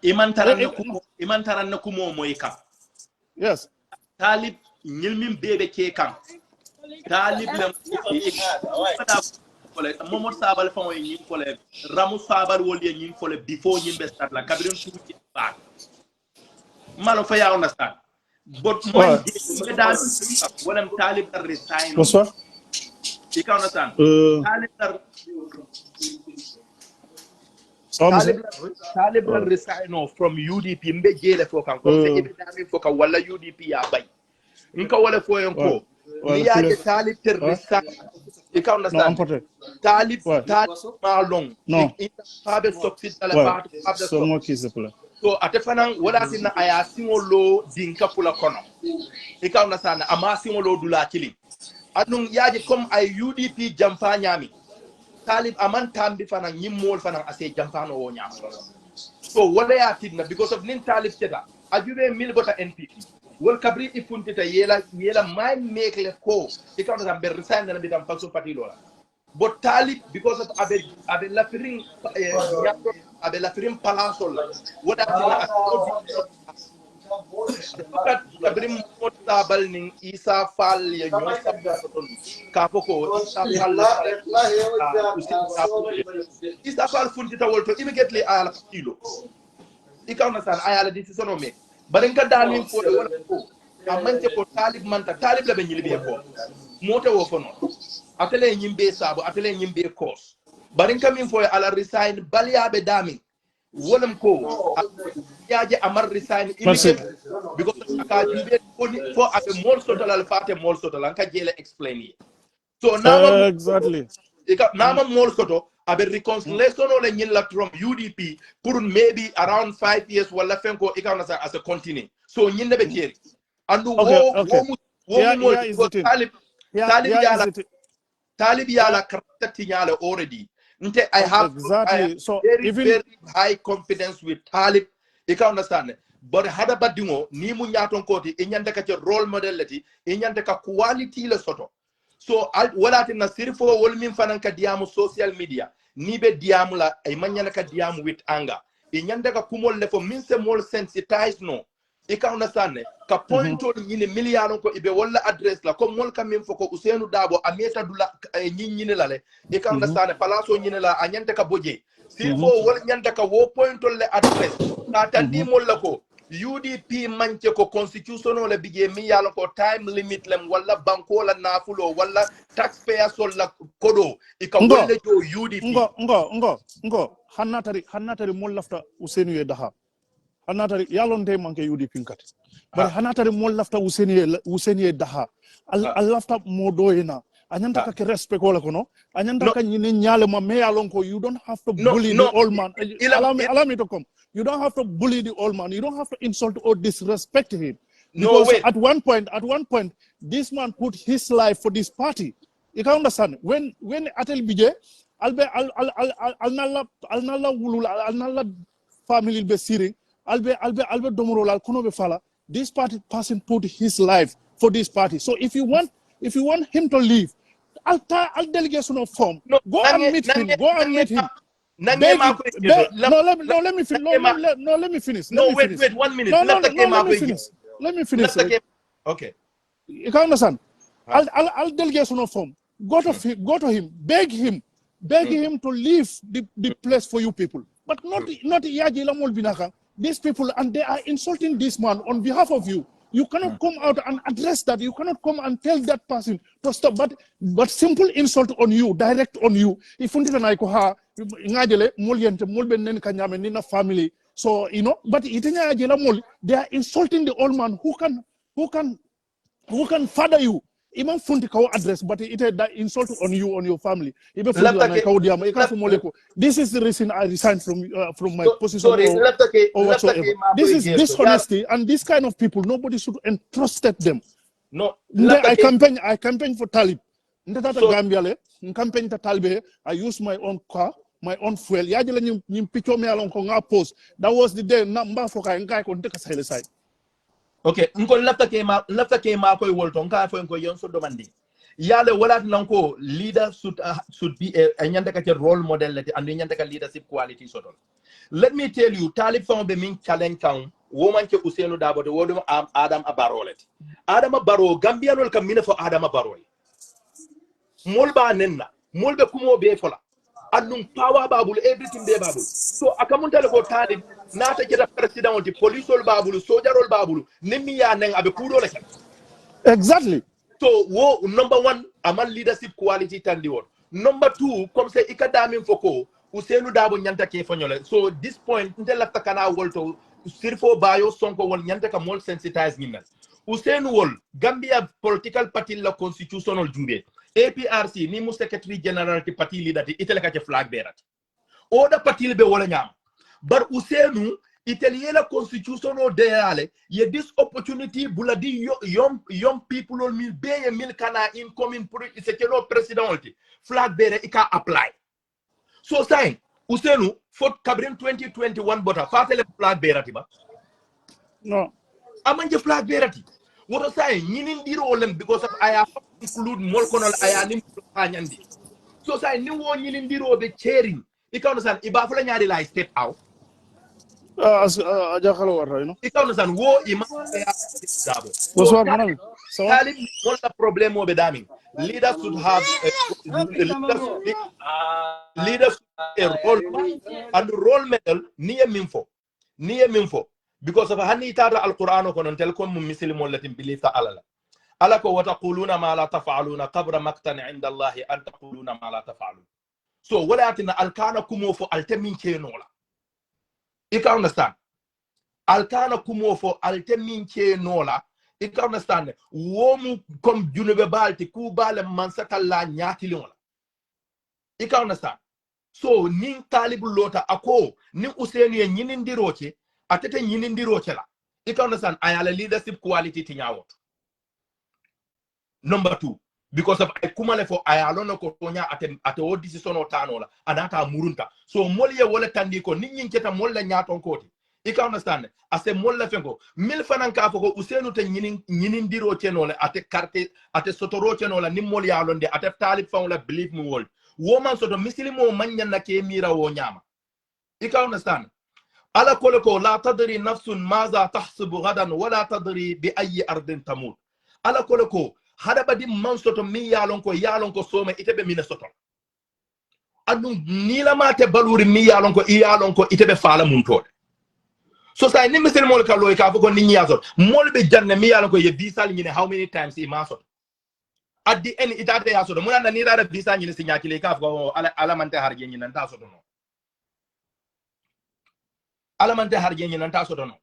iman taran na kumo moy kam yes Talib nyilmim bebe ke kam Talib lam momo sabal fa moy ñin fole ramu sabal wol ye ñin fole before ñin be start la kabrin tuuti back malo fa ya understand but moy de dal wolam Talib ar resign bonsoir you can understand Talib ar resign from UDP mbe jele fo kan ko se ibe dami fo ka wala UDP ya bay nka wala fo yon ko ni ya de Talib ter resign you can understand Talib malong habe succeed la part habe so mo ki se pula so ate fanan wala tinna aya singolo dinka pula kono you can understand ama singolo dula kili adun yaji comme ay UDP jamfa nyami Talib aman tambi fanan nyimmol fanan ase jamfano wo nyam so wala ya tidna because of nin Talib teta ajube mil bota NPP wol kabri ifuntita yela my make le ko e kan da ber resign na bitam faction party lola but Talib because of abe lafiring abe lafiring palasol wada kabrim mota balning Isa Fall ya ñoo sabton ka foko Isa Fall funtita wolto immediately ala kilo ikawna san ayala decision o me baren ka dalin fo wala ko amante ko Talib manta Talib la be nyilbe ko mota wo fono atele nyimbe sabu atele nyimbe kos baren ka min fo ala resign baliabe dami wolam ko yaaje amar resign immediately because aka jube for abe mol sotal al fate mol sotal an ka jele explain so now exactly nama mol soto abe reconciliation ole nyilla from UDP pour maybe around 5 years wala fenko ikawna sa as a continue so nyinde be jeri andu Talib yala kartati nyala already nte I have so very high confidence with Talib you can understand but hada badingo ni mu nyaton koti e nyanda ka role model lati e nyanda ka quality le soto so wala tin sirfo wol min fanan ka diamu social media ni be diamu la ay manyana ka diamu with anger e nyanda ka kumol le fo min se mol sensitize no e ka understand ka point on nyine million ko ibe wala address la comme mol kam min foko Ousseynou Dabo ameta dula nyine la le e ka understand palaso nyine la anyanta ka boje sirfo wol nyanda ka wo point on le address ta tandi mol la ko UDP manche ko constitutional le bige mi yalo ko time limit lem wala banko la nafulo wala taxpayer sol la kodo ika wala jo UDP ngo hannatari mol lafta Ousseynou ye daha hannatari yalon de manke UDP kat bari hannatari mol lafta Ousseynou ye daha al lafta modoyena anyanta ka respect wala kono anyanta ka nyine nyale ma me yalon ko you don't have to bully the old man allow me to come. You don't have to bully the old man. You don't have to insult or disrespect him. Because at one point, this man put his life for this party. You can understand. When Atel Bije, Alnala family be sitting, Albe Domoro Alkono be fala. This party person put his life for this party. So if you want him to leave, I'll delegation of form. Go and meet him. Let me finish. Wait 1 minute. Let me finish. Okay. You can understand. I'll delegation of form. Go to him. Beg him to leave the place for you people. But not Yaji Lamol Binaka. these people, and they are insulting this man on behalf of you. You cannot come out and address that. You cannot come and tell that person to stop. But simple insult on you, direct on you. If you family. So but they are insulting the old man who can father you. Even funti kaw address, but it that insult on you, on your family. This is the reason I resigned from my position or whatsoever. This is dishonesty, and this kind of people, nobody should entrust them. No, I campaign for Talib. Gambia campaign to Talib. I use my own car, my own fuel. Post. That was the day number for side. Okay, nkon lafta ke ma koy wolton ka fo ko yon so demanding yale wala nanko leader should be a nyanda ka role model lati and nyanda ka leadership quality sotol. Let me tell you, Talib fon be min challenge kan woman ke Usenu Dabo de wodum Adam Abarolet. Adam Abaro Gambia nol kam mine fo Adam Abaro. Molba nenna, molbe kumo be fola. Adum power babul everything be babul. So akamunta ko Talib nata jeta president on the police ol babulu soldier ol babulu nimi ya neng abe kudo la. Exactly. So number one amal leadership quality tandi won. Number two comme say ikadami foko Usenu Dabo nyanta ke fanyole. So this point ntel lafta kana wolto sirfo bayo sonko won nyanta ka mol sensitize minna. Usenu wol Gambia political party la constitutional jumbe. APRC ni mu secretary general ti party leader ti itele ka flag bearer. Oda party be wala nyam. But Usenu Italiana constitution or deale ye this opportunity buladi young people on mil be mil kana incoming it's a president flag bearer ika apply. So saying Usenu for Cabrin 2021 but a fatale flag bearer tiba. No. Amanje flag bearer. What I say yinin diro them because of I have include more colonel I am so say new one yinin diro be chairing. You can understand ibafula nyari like step out. Ikaw wo ima dabo. So Talib what's the problem with daming? Leaders should have leaders a role and role model near minfo because of hani tara al-Quran ko non tel ko muslim latin believe ta alala alako wa taquluna ma la taf'aluna qabra maqtan 'inda Allah an taquluna ma la taf'alun. So walakin al-kana kumo fo altamin kenola. You can understand. Altana kumo fo altemin ke nola. You can understand. Womu kom junube balti ku bale mansata la nyati lola. You can understand. So nin Talibu lota ako nin Usenu ye nyinindi roche atete nyinindi roche la. You can understand. Ayala leadership quality tinyawot. Number two. Because of kumale for ayalono ko tonya ate o decision o tanola anata murunta. So molye wole tandiko ninyin keta molle nyaton koti. You can understand. Ase molle fengo mil fanan ka foko Usenu te nyinin diro chenole ate carte ate sotoro chenola ni molye alonde ate Talib faula believe me world. Woman soto misilimo manya na ke mira wo nyama. You can understand. Ala koleko la tadri nafsun maza tahsibu gadan wala tadri bi ayi ardin tamut. Ala koleko hada badi man soto mi yalon ko some itebe Minnesota adu nila mate baluri mi yalon ko itebe fala mun tode so say ni misel mol ka loy ka ko ni nyazo mol be janne mi yalon ko ye visa ni how many times i maso at the end itate ya so do munana ni dara visa ni sinya kile ka ko ala mante harje ni nan ta so do no ala mante harje ni nan ta so do no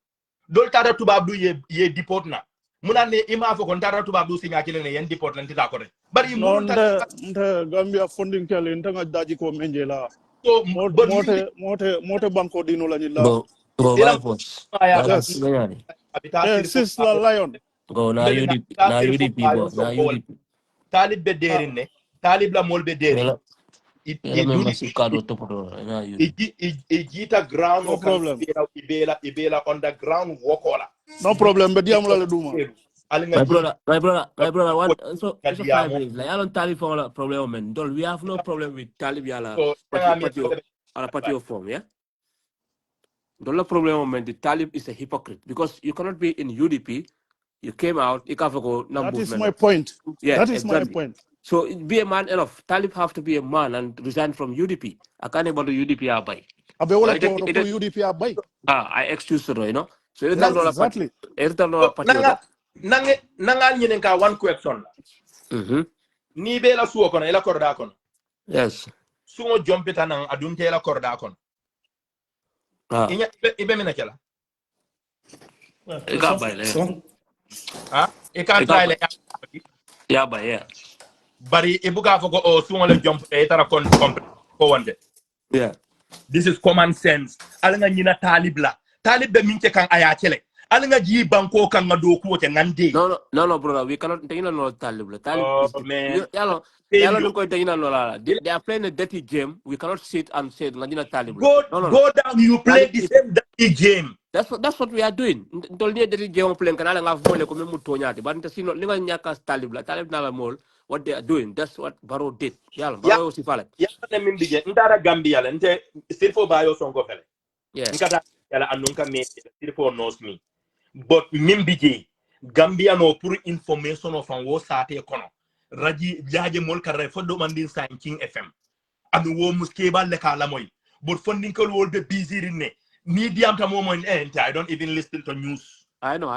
dol tada tubab du ye deport na munane ima fo kon tara tuba du sinya kile ne yen deport lan tita ko bari non nte Gambia funding kele ntanga daji ko menjela so mote banko dino la ni la go rifles yes sis la lion go na UDP go na UDP Talib be derin ne Talib la mol be derin Ijita ground no problem ibela underground wokola no problem be diam la duma my brother what so 5 minutes like I don't Talib for a problem man don't we have no problem with Talib yala patio form yeah don't problem man the Talib is a hypocrite because you cannot be in UDP you came out you can't go that is my point yeah that is exactly. my point. So be a man enough. Talib have to be a man and resign from UDP. I can't able to UDP by. abe wala Like to for UDP bay. I excuse you know. So Yeah, exactly. Nanga nyinen ka one question. Ni be la suo kono ela korda kono. Yes. Suo jompita nan adunte la korda kono. Inya ibe mena kala. It got by there. E kan try le yeah by yeah. Bari ibuga foko o suo le jump e tara kon ko wonde. Yeah. This is common sense. Alanga nyina talib la. Talib be minke kan aya chele. Alanga ji banko kan ngado ko te ngande. No, brother. We cannot take no talib. Talib is Man. Yalo they are playing a dirty game. We cannot sit and say Nadina talib. Go down, you play the same dirty game. That's what we are doing. Tolni dirty game playing kanala ngaf mole ko memu tonyati. But sino linga nyaka talib na la mol. What they are doing, that's what Barrow did. Yalo Barrow si fale. Ya ne mimbije ndara Gambia la nte sirfo bayo sonko fele. Yeah. Nkata yala anunka me sirfo knows me. But mimbije Gambia no pour information of an wo sate kono. Raji jaje mol kare fo do mandin sa King FM. Anu wo muskeba le kala moy. But funding ko wol be busy rinne. Media am tamo moy I don't even listen to news. I know.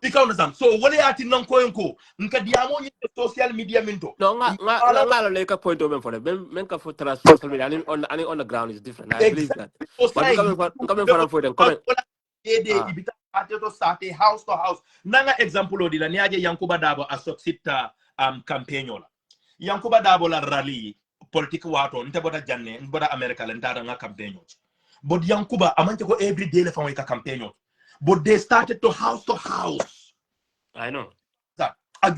You can understand. So what are you non koenko? Nka diamo ni social media minto. No, nga like a point of for them. Men ka for social media on the ground is different. I believe that. But coming for them. Ibita to sate house to house. Nanga example odi la niaje Yankuba Dabo asosita campaignola. Yankuba Dabo la rally politique wato nteboda janne nboda America la ndara nga campaignos. But Yankuba amante ko every day le fa ka campaignos. But they started to house. I know. That I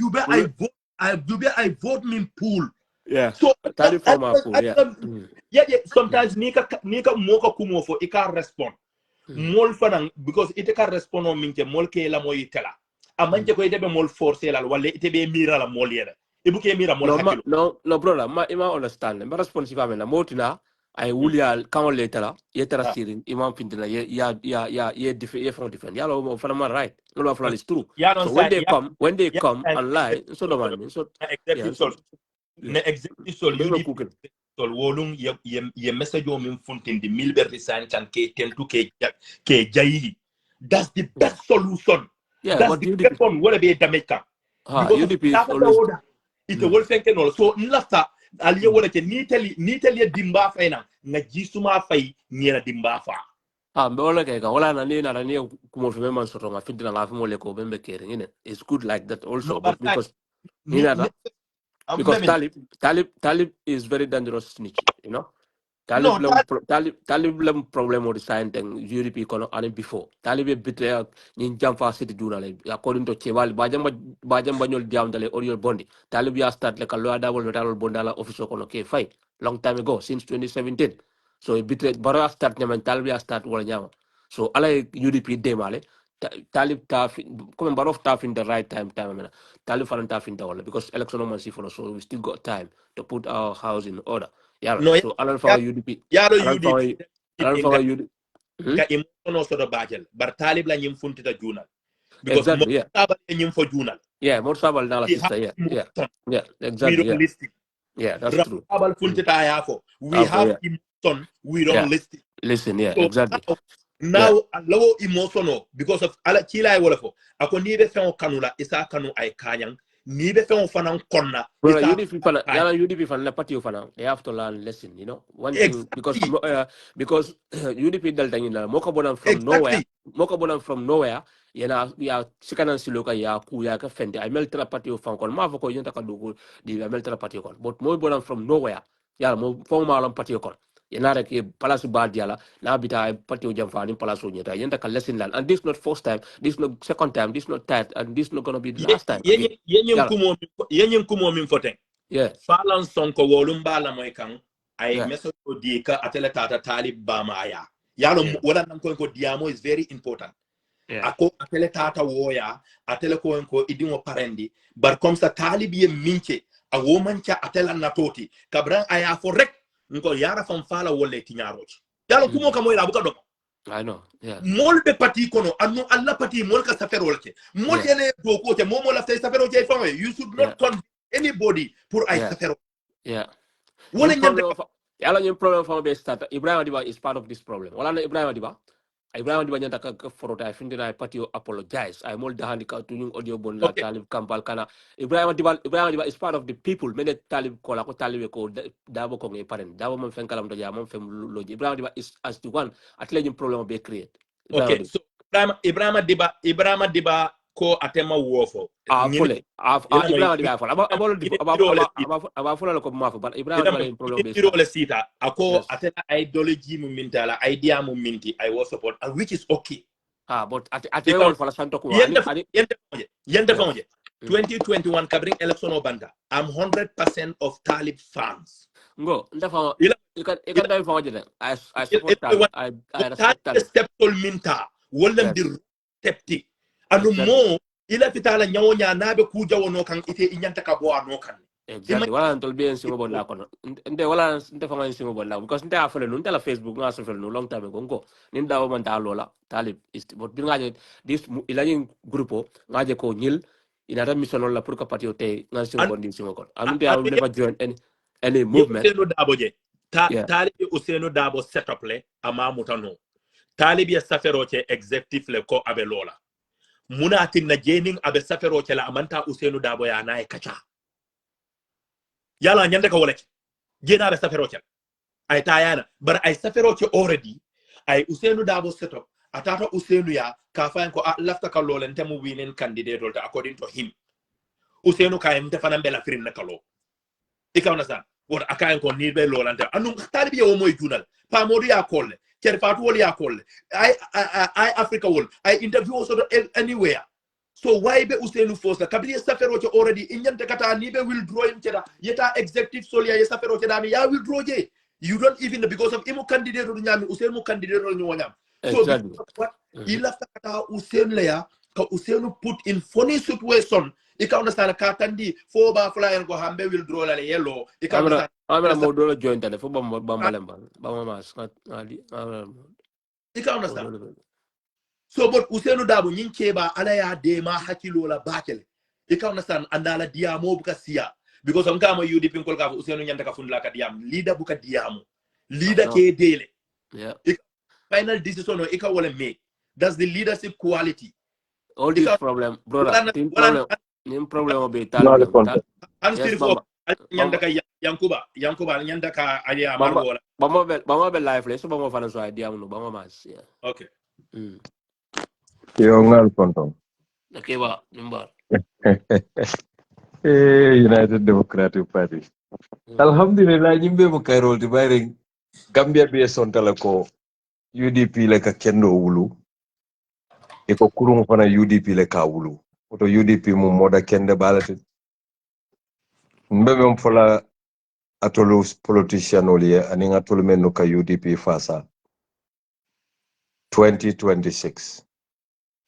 vote min pool. Yeah. So yeah. Sometimes nika moka kumo for ika respond. Mol fanang because ite ka respond on minke mol ke la moy tela. Amanje ko ite be mol force la wala ite be mira la mol yele. Ibuke mira mol hakilo. No brother, ima understand. Ma responsive amena motina ay wulia kamol letala yetara sirin imam pintina ye different yalo mo fanama right no fala is true. So when they come and lie so the man so executive sol wolum ye message o min funtindi milber resign chan ke tentu ke jayi. That's the best solution. Yeah, that's the best one wala be damage ka. UDP is always it will think no so nlafta aliye wala ke niteli dimba faina nga jisuma fay niera dimba fa wala ke wala na ni kumo fe man so nga fidina nga fe mo le ko bembe kere ngene it's good like that also but because Talib is very dangerous snitch, you know. Talib lam problem or sign thing UDP kono and before. Talib e bitre in Jamfa City Dunale according to Cheval Bajam Banyol down the Oriol Bondi. Talib ya start like a lower double metal bondala officer kono ke fight long time ago since 2017. So it bitre Bara start nyaman Talib ya start wala nyama. So ala UDP demale Talib tough come Barof tough in the right time Talib found tough in the order because election no man see for us, so we still got time to put our house in order. Yeah, no, so alan for UDP. UDP. Alan for UDP. Ka emono so do bajel bar Talib la nyim funtita journal. Because exactly, yeah. Sabal nyim for journal. Yeah, more Sabal na la sister, yeah, exactly. We don't list it. Yeah, that's true. Sabal funtita ayafo. We have emotion, we don't list it. Listen, yeah, so exactly. Now low emotional because of ala chila wala fo. Ako ni be fen kanula isa kanu ay kanyang. Ni be fen fanan konna. Well, UDP fan la party fan they have to learn lesson, you know. One thing because UDP dal tangina moka bonam from nowhere. Yena ya sikanan siloka ya ku ya ka fende I meltra party fan kon ma ko yenta ka dugo di meltra party kon but mo bonam from nowhere ya mo fo ma lam party kon yena rek palace badiala na bita party jam fa ni palace nyeta yenta ka lesson land and this not first time, this not second time, this not third, and this not going to be the last time. Yenyen kumo min foten. Yeah. Falan sonko wolum bala moy kan ay message ko di ka atele tata Talib bama aya. Yalo wala nan ko diamo is very important. Ako atele tata woya atele ko idimo parendi bar comme ça Talib ye minke a womancha atela natoti kabran aya for rek nko yara fam fala wolle tinyaroji. Yalo kumo ka moy la buka do. I know, yeah. Mol be pati kono anu alla pati mol ka safero olke mol yele do ko te momo la tay safero je fami you should not convince anybody pour ay safero yeah wala Yala yung problem for me start. Ibrahim Adiba is part of this problem. Wala na Ibrahim Adiba. Ibrahim Adiba nyanta ka forota. I think that I party apologize. I more dahandi ka tuning audio bon la Okay. talib kampal kana. Ibrahim Adiba is part of the people. Mene talib kola ko talib ko dabo ko ngay paren. Dabo man fen kalam doja man fen loji. Ibrahim Adiba is as the one at least problem be create. Ibrahim Okay. Adiba. So Ibrahim Adiba ko atema wofo. Fully. Ibrahim Adiba fully. Aba fully ko mafo. But Ibrahim Adiba in problem be start. le sita ako Yes. atena ideology mu mintala idea mu minti I was support and which is okay. But at the Because one for la santo ko. yende Yes. fonje 2021 kabring election obanda I'm 100% of Talib fans. Go. Therefore, Ila you can die for it. I support ila Talib. I respect Talib Talib. step tol minta wala Yes. ndir stepti anu Exactly. mo ila fitala nyawonya nabe kuja wono kan ite inyanta ka bo ano kan. Exactly. Wala ntol bien singo bon la kono. Nde wala nte fanga singo bon la because nte afele nu nte la Facebook nga afele nu long time ago ngo. Ninda o man ta lola Talib is but bi ngaje this ilayin grupo ngaje ko nyil inata mission la pour que patio te nga singo bon din singo kon. Anunte I will never join any Ye movement. Usenu Dabo je. Yeah. Talib Usenu Dabo setup le ama mutano. Talib ya saferoche executive le ko abe lola. Muna tin na jening abe saferoche la amanta Usenu Dabo ya nae kacha. Yala nyande ka wolek. Jena abe saferoche. Ay tayana. But ay saferoche already. Ay Usenu Dabo setup. Atata Usenu ya kafayan ko lafta ka lola ntemu winning candidate rolta according to him. Usenu ka mtefana mbela firin na kalo. Ika understand? What akayan ko ni be lolante anu Talib ya moy junal pa modu ya kolle cer fatu wol ya kolle I Africa wol I interview also anywhere so why be Usenu Fosa kabili safero che already inyante kata ni be withdraw him ceda yeta executive solia ya safero che dami ya withdraw je you don't even because of imu candidate ru nyami Usenu candidate ru nyam so Exactly. because what ilafta kata Usenu ya ka Usenu put in funny situation ika understand ka tandi fo ba flyer go hambe will draw la yellow ika understand Amra modulo join tane fo bambalemba bamamas ali ika understand so but Usenu Dabo nyinche ba ala ya de ma hakilo la bakele ika understand andala diamo buka sia because am kama UDP ko ka Usenu nyanta ka fundla ka diam leader buka diamo leader ke dele yeah final decision no ika wala make that's the leadership quality all this problem brother nim problem obe talbi an yes sirfo nyanda bamba ka yankuba nyanda ka aliya marwola bamba be life le so bamba fana so idea no bamba mas yeah okay Yo ngal konton. okay ba nimbar United Democratic Party. Alhamdulillah nyimbe mo kairol di bayring Gambia be son ko UDP le ka kendo wulu. E ko kurung fana UDP le ka wulu. Oto UDP mo moda kende balati. Mbebe mfola atolu politician olie ani atolu men no ka UDP fasa 2026.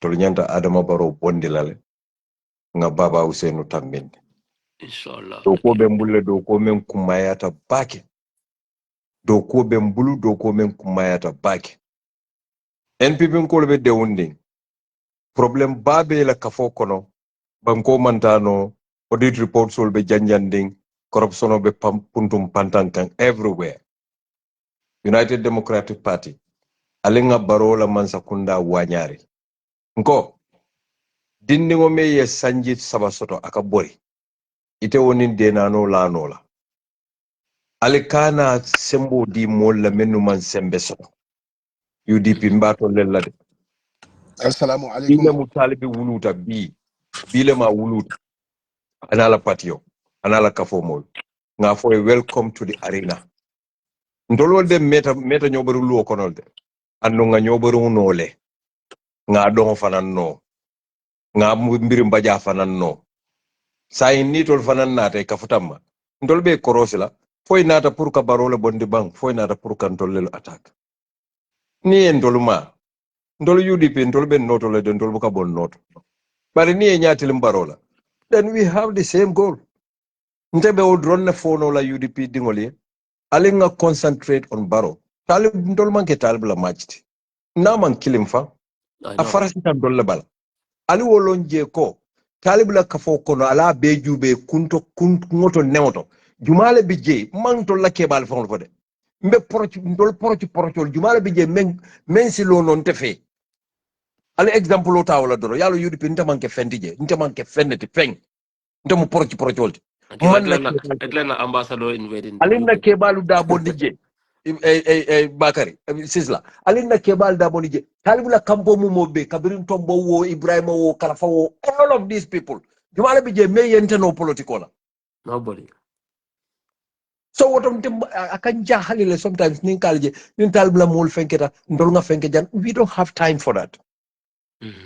Tolu nyanta Adama Barrow bondilale nga Baba Hussein Tambinde. inshallah Doko be mbulle doko men kumayata bake. Doko be mbulu doko men kumayata bake. NPP ko be dewunding. Problem babe la kafo kono. Banko mantano audit report sol be janjanding. Corruption be puntum pantankan everywhere. United Democratic Party. Alinga barola mansakunda wanyari. Nko. Dindingo me ye sanjit sabasoto akabori. Ite wonin denano la nola. Alikana sembo di molla menu man sembe soto. UDP mbato lella de. Assalamu Ile alaikum. mutalibi wuluta bile ma wuluta. Anala patio. Anala kafomol. Nga for a welcome to the arena. Ndolol de meta nyobaru luo konol de. Ando nga nyobaru nole. Nga dongo fanan no. Nga mbiri mbaja fanan no. Sa nitol fanan nata kafutama. Ndolbe korosila. Foi nata pour ka barole bondi bang. Foi nata pour ka ntollelo attack. Ni ndoluma. Ndolu UDP ndolu ben noto le den ndolu ka bon noto. Bari ni e nyati limbarola. Then we have the same goal. Ntebe o drone na fono la UDP dingoli. Alinga concentrate on baro. Talib ndolu manke talib la majti. Na man kilim fa. I A know farasi tan dolle bala. Ali wolonje ko. Talib la kafo kono ala beju be kunto ngoto nemoto. Jumale bijje man to la kebal fa fode. mbe poroci jumala bije men si lo non te fe ala exemple ta wala doro yalo UDP nta manke fendije nta manke fenneti feng nta mu poroci wolti man na Atlanta ambassador invading alinna UK. kebalu da bondije Bakari Sisla alinna kebal da bondije talibula kampo mu mobe kabirin tombo wo Ibrahima wo Kalafa wo all of these people jumala bije me yente no political Nobody. so wotom tim akan jahalile sometimes nin kalje nin talibula mol fenketa ndol nga fenke jan we don't have time for that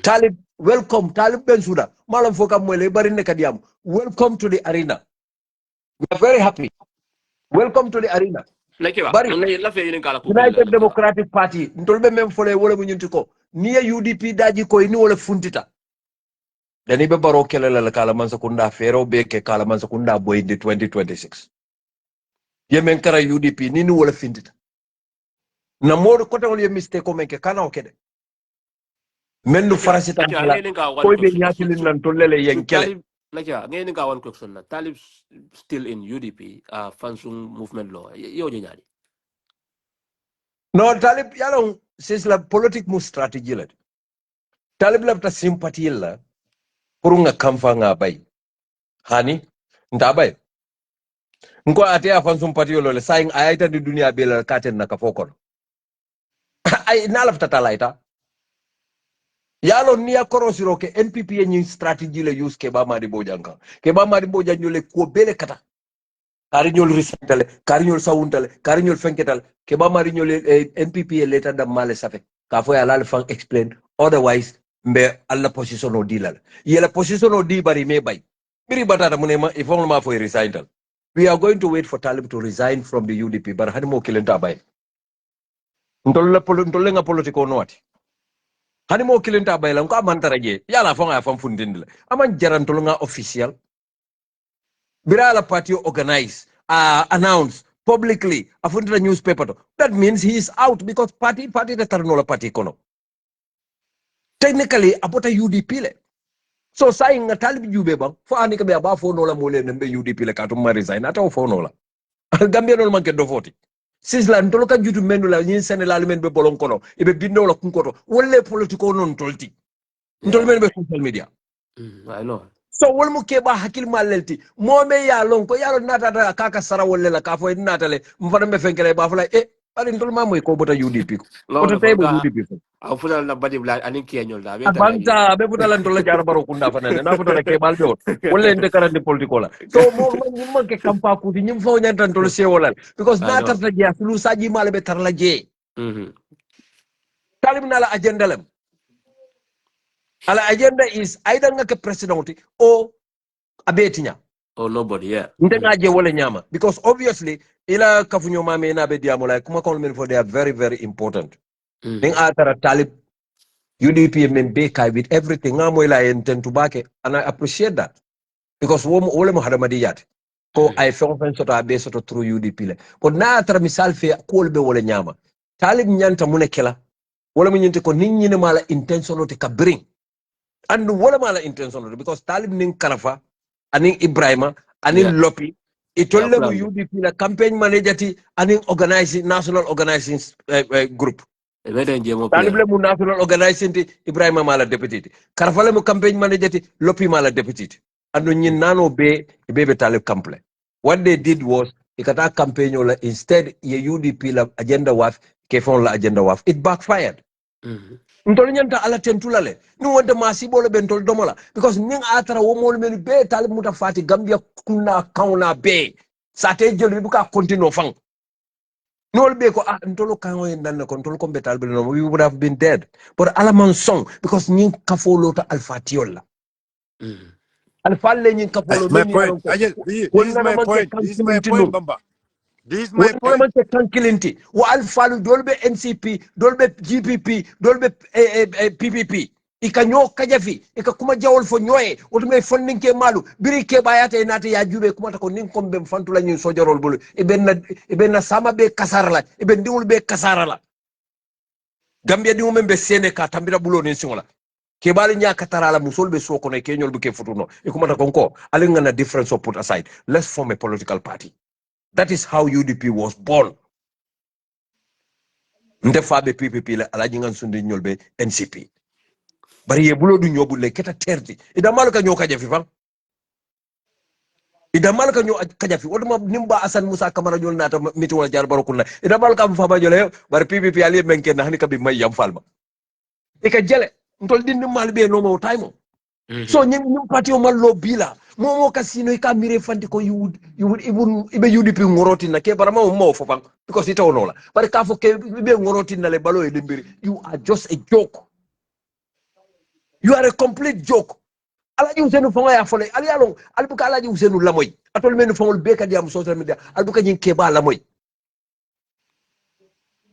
talib welcome talib ben suda malam foka mwele bari ne kadiam welcome to the arena we are very happy welcome to the arena bari United Democratic Party ntolbe mem fole wala mu ñunti ko ni UDP daji ko ni wala funtita dani be baro kelele la kala man sakunda fero be ke kala man sakunda boy de 2026 yemen kara UDP ni wala funtita na modu ko tawol ye mistake ko men ke kana o kede mennu farasita kala ko be ñatilin nan tollele yen kele ngeen nga one question na talib still in UDP fansung movement law yo ñaari no talib yalon c'est la politique mu stratégie la talib la ta sympathie la pour nga kamfa nga bay hani nta bay nko ate afan sympathie lo le saying ayita di dunia be la katen na ka fokon ay nala fta laita yalon niya korosiro ke NPP ni stratégie le use ke ba madi bojanka ke ba madi bojanyo le ko bele kata kariñol risantale kariñol sawuntale kariñol fenketale ke ba mariñol NPP leta da male safe ka fo ya lal fan explain otherwise mbe alla position o dilal yela position o di bari me bay biri batata munema il faut ma fo resign we are going to wait for Talib to resign from the UDP bar hanimo kilenta bay ntolle nga politiko noti hanimo kilenta bay la ko amantara je yala fo nga fam fundindile aman jarantol nga official Birala party organize, announce publicly, afundira newspaper. That means he is out because party the tarnola party kono. Technically, about a UDP le. So saying a talib jube bang, for anika be aba for nola mole nembe UDP le katum resign, ata for nola. Gambia no man do 40. Sisla ntoloka jutu menula nyin senela men be bolon kono, ibe bindo la kunkoto. Wole politiko non tolti. Ntol be social media. I know. So wol mu keba hakil malelti mobe ya lon ko yaro nata kaka sara wolle la ka fo natale mfana me fenkele ba fala bari ndol mamoy ko bota UDP ko bota taybo UDP ko afuna na badi bla anin kenyol da banta be bota lan tola jar baro kunda fanane na bota ke balbe on wolle nde karande politiko la so mo man ke kampa ku di nyim fo nyantan tol sewolal because na tarta je sulu saji male be tarla je talib na la agenda lam ala agenda is either nga ke president o abetinya or nobody, yeah. Ndengaje wole nyama because obviously ila kafunyo mame na be diamo like kuma kon for they are very very important. Ning atara talib UDP men be kai with everything ngamo ila intend to back and I appreciate that because wole mo hadamadi yat ko I felt sota be sota through UDP le ko na atara misal fe ko be wole nyama talib nyanta munekela wole mo nyinte ko ning nyine mala intentionality ka bring and wole mala intentionality because talib ning karafa aning Ibrahima aning Lopi itolle mu UDP la campaign manager ti aning organizing national organizing group talibule mu national organizing ti Ibrahima mala deputy karfale mu campaign manager ti Lopi mala deputy ando nyin nano be talib kample what they did was ikata campaign la instead ye UDP la agenda waf ke fon la agenda waf it backfired ntol nyanta ala tentulale ni wonde masibo le bentol domola because ning atara wo mol men be talib muta fati Gambia kuna kauna be sate jeli buka continue fang nol be ko ntolo kango ndanne ko ntol ko be talib no we would have been dead but alaman song because ning kafolo ta alfatiola alfalle ning kafolo my men point this is my point Bamba. This is my point. Wala kankilinti wa alfalu dolbe NCP dolbe GPP dolbe PPP ikanyo kajafi ikakuma jawol fo nyoye otume funding ke malu biri ke bayata inata ya jube kuma tako nin kombe mfantula nyin sojarol bulu ibenna sama be kasarala iben diwul be kasarala Gambia diwul membe sene ka tambira bulo nin singola ke bali nya katarala musol be soko ne kenyol bu ke futuno ikuma tako ko alinga na difference of put aside let's form a political party. That is how UDP was born. nte fabe PPP la alaji ngan sundi nyolbe NCP bari ye bulo du nyobu le keta terti ida malu ka nyoka jafi fam ida malu ka nyoka jafi woduma nimba Asan Musa Kamara nyol nata miti wala jar barokunna ida malu ka fama jole bari PPP ali menke na hani ka bi may yam falma e ka jele ntol din mal be no mo taymo so nyim party o mallo bila momo kasino ka mire fandi ko you would even ibe UDP ngoroti na ke barama mo fofang because ita onola bari ka fo ke be ngoroti na le balo e dembiri you are just a joke. You are a complete joke. Alaji Usenu fonga ya fole. Ali along. Alibuka Alaji Usenu lamoy. Atol menu fongol beka dia mu social media. Alibuka nyin keba lamoy.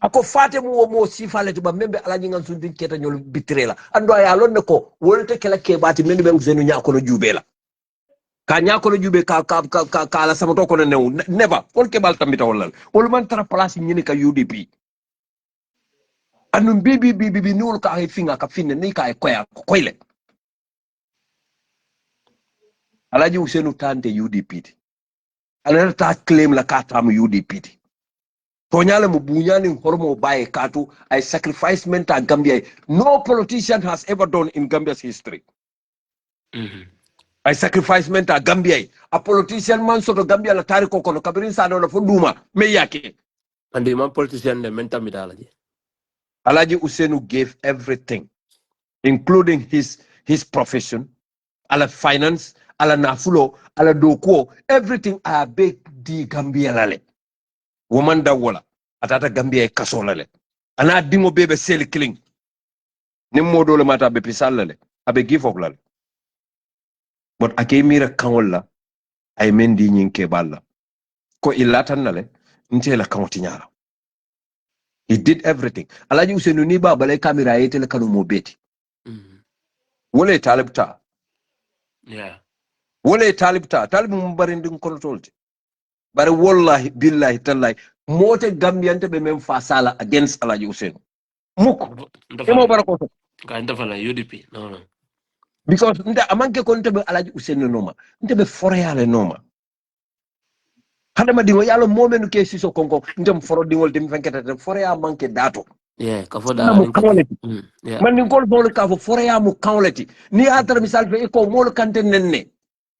Ako fate mo sifale tiba membe Alaji ngan sundin keta nyol bitrela. Ando ya alon neko. Wolte kela keba ti menu be Usenu nyako no jubela. Ka nyako no jube ka ala samato kono new. Never. Wol kebal tambita wolal. Wol man tara place nyini ka UDP. Anum bibi ni wol ka finga ka finne ni ka koyle. Alaji Usenu tante UDP. Alana ta claim la katam UDP. Tonyale mu bunyani hormo baye katu I sacrificement to Gambia. No politician has ever done in Gambia's history. I sacrificement to Gambia. A politician man sort of Gambia la tariko kono kabirin sa do fo duma me yake. And the man politician the mental methodology. Alaji Usenu gave everything, including his profession, ala finance, ala nafulo, ala dokuo, everything I beg di Gambia lale. Woman da wala atata Gambia e kasola le ana dingo bebe sel killing nim modo le mata be pisal le abe give up la but ake mira kangola ay mendi nyinke balla ko ilatan na le ntela kanoti nyala he did everything alaji Usenu ni ba balay camera yete le kanu mo beti wala talibta Yeah. wala talibta talib mu barindin kono tolte bare wallahi billahi tallahi mote Gambiante be mem fasala against alaji Usenu muko emo barako UDP. No. because nte amanke ko nte be alaji Usenu noma nte be foreyale noma hada ma dingo yalo momenu ke siso konko nte m foro dingol dem fenketa te foreya manke dato Yeah, kafo na da mo kawleti yeah. man ni gol bol ka fo foreya mo kawleti ni atar misal fe ko mol kante nenne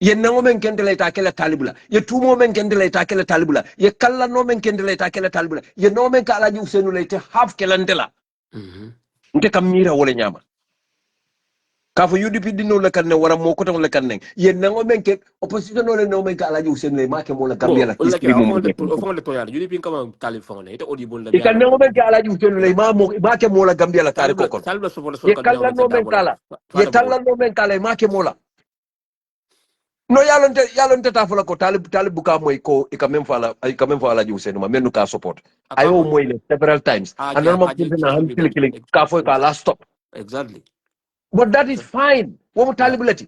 ye nango men kende le ta kala talibula ye tumo men kende le ta kala talibula ye kala no men kende le ta kala talibula ye no men ka alaji Usenu le te half kelantela nte kam mira wala nyama ka fo UDP dino le kan ne wara mo ko tan le kan ne ye nango men ke opposition le no men ka alaji Usenu le make mo la Gambia la Like history mo ofon le toyal UDP kama talifone ite audible la ikan nango men ka alaji Usenu le make mo la Gambia la tari ko kon talibla support ye kan kala no men kala ye talla no men kala make mo la no yalonte ta fala ko talib buka moy ko ikamem fala alaji Usenu ma menu ka support ayo moy le several times and normal people na ham killing ka fo ka last stop exactly but that is fine wo talibulati.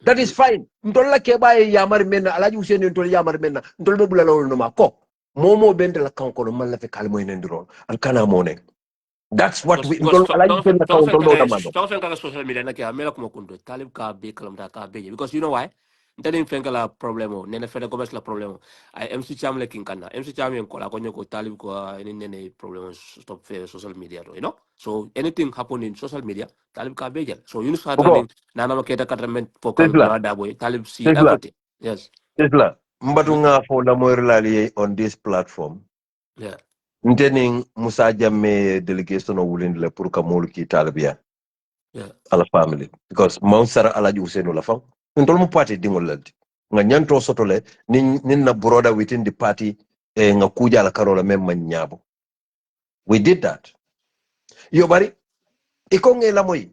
That is fine. Ntolla keba e yamar menna alaji Usenu ntol yamar menna ntol be bulala no ma ko momo bende la kanko no malla fe kalmo en ndiro al kana mone. That's what we ntol alaji Usenu la kanko ntol do mando. Don't think social media na kaya mela kuma kundu talib ka be kalam da ka be because you know why ntani fenka la problemo nene fene ko la problemo ay MC Cham le kinkana MC Cham en ko la ko nyoko talib ko any nene problemo stop fe social media you know so anything happen in social media talib ka be so you start running nana maketa katament focal brother boy talib see everything yes Isla mbatu nga fo la moy relali on this platform yeah nteni Musa Jamme delegation o wulinde le pour ka molu ki talbiya ala family because Mounsara alaji Usenu la fam ntol mu party dingol lalti nga nyanto soto le nin na broda within the party nga kuja la karola mem man nyabo we did that yo bari iko nge la moy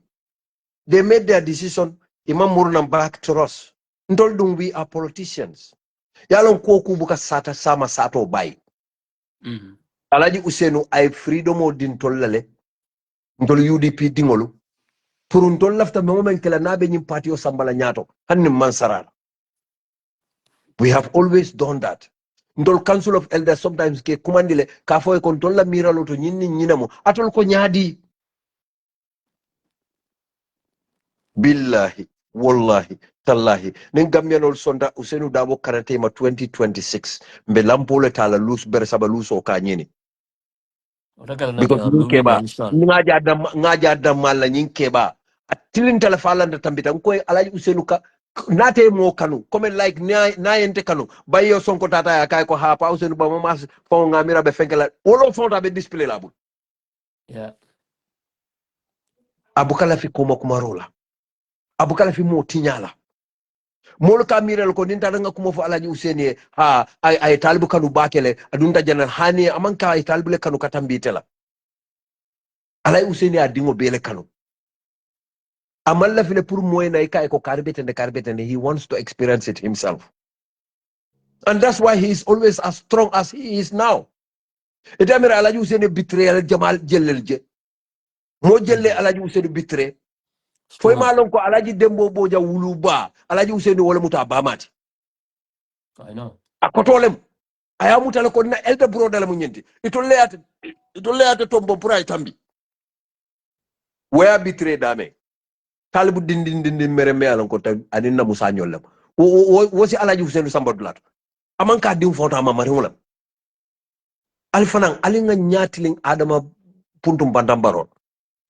they made their decision imam murunam back to us ntol dum we are politicians yalon ko ku buka sata sama sato bay alaji Usenu ay freedom o din tollale ntol UDP dingolu pour ntol lafta me momen kala nabe nyim party o sambala nyato hanni mansara we have always done that ntol council of elders sometimes ke kumandile ka foy kon tolla miralo to nyinni nyinamo atol ko nyaadi billahi wallahi tallahi nen gambianol sonda Usenu Dabo karate ma 2026 mbe lampole tala lus ber saba luso ka nyini because ñing keba ngaja dam malla ñing keba atilin telefala nda tambita koy alaji usenu ka nate mo kanu comme like na yente kanu bayo sonko tata ya kay ko ha pa usenu ba mo mas fo ngamira be fenkela wolo fonta be display la bu abukala fi kuma rola abukala fi mo tinyala molu ka mirel ko ninta nga kuma fo alaji useni ha ay talibu kanu bakele adunta janal hani amanka ay talibu le kanu katambitela alay useni a dingo bele kanu amalla file pour moy nay kay ko karbetende he wants to experience it himself, and that's why he is always as strong as he is now. Etamira alaji useni bitre jamal jellel je mo jelle alaji useni bitre foy malon ko alaji dembo boja wuluba alaji useni wala muta bamati I know akotolem aya mutale ko na elder brother la mu nyenti ito leate tombo pray tambi where bitre dame talibu dindi mere me alon ko ta aninna musa nyollam wosi alaji useni sambodlat amanka dim fota ma mari wala alfanan alinga nyatiling adama puntum bandambaron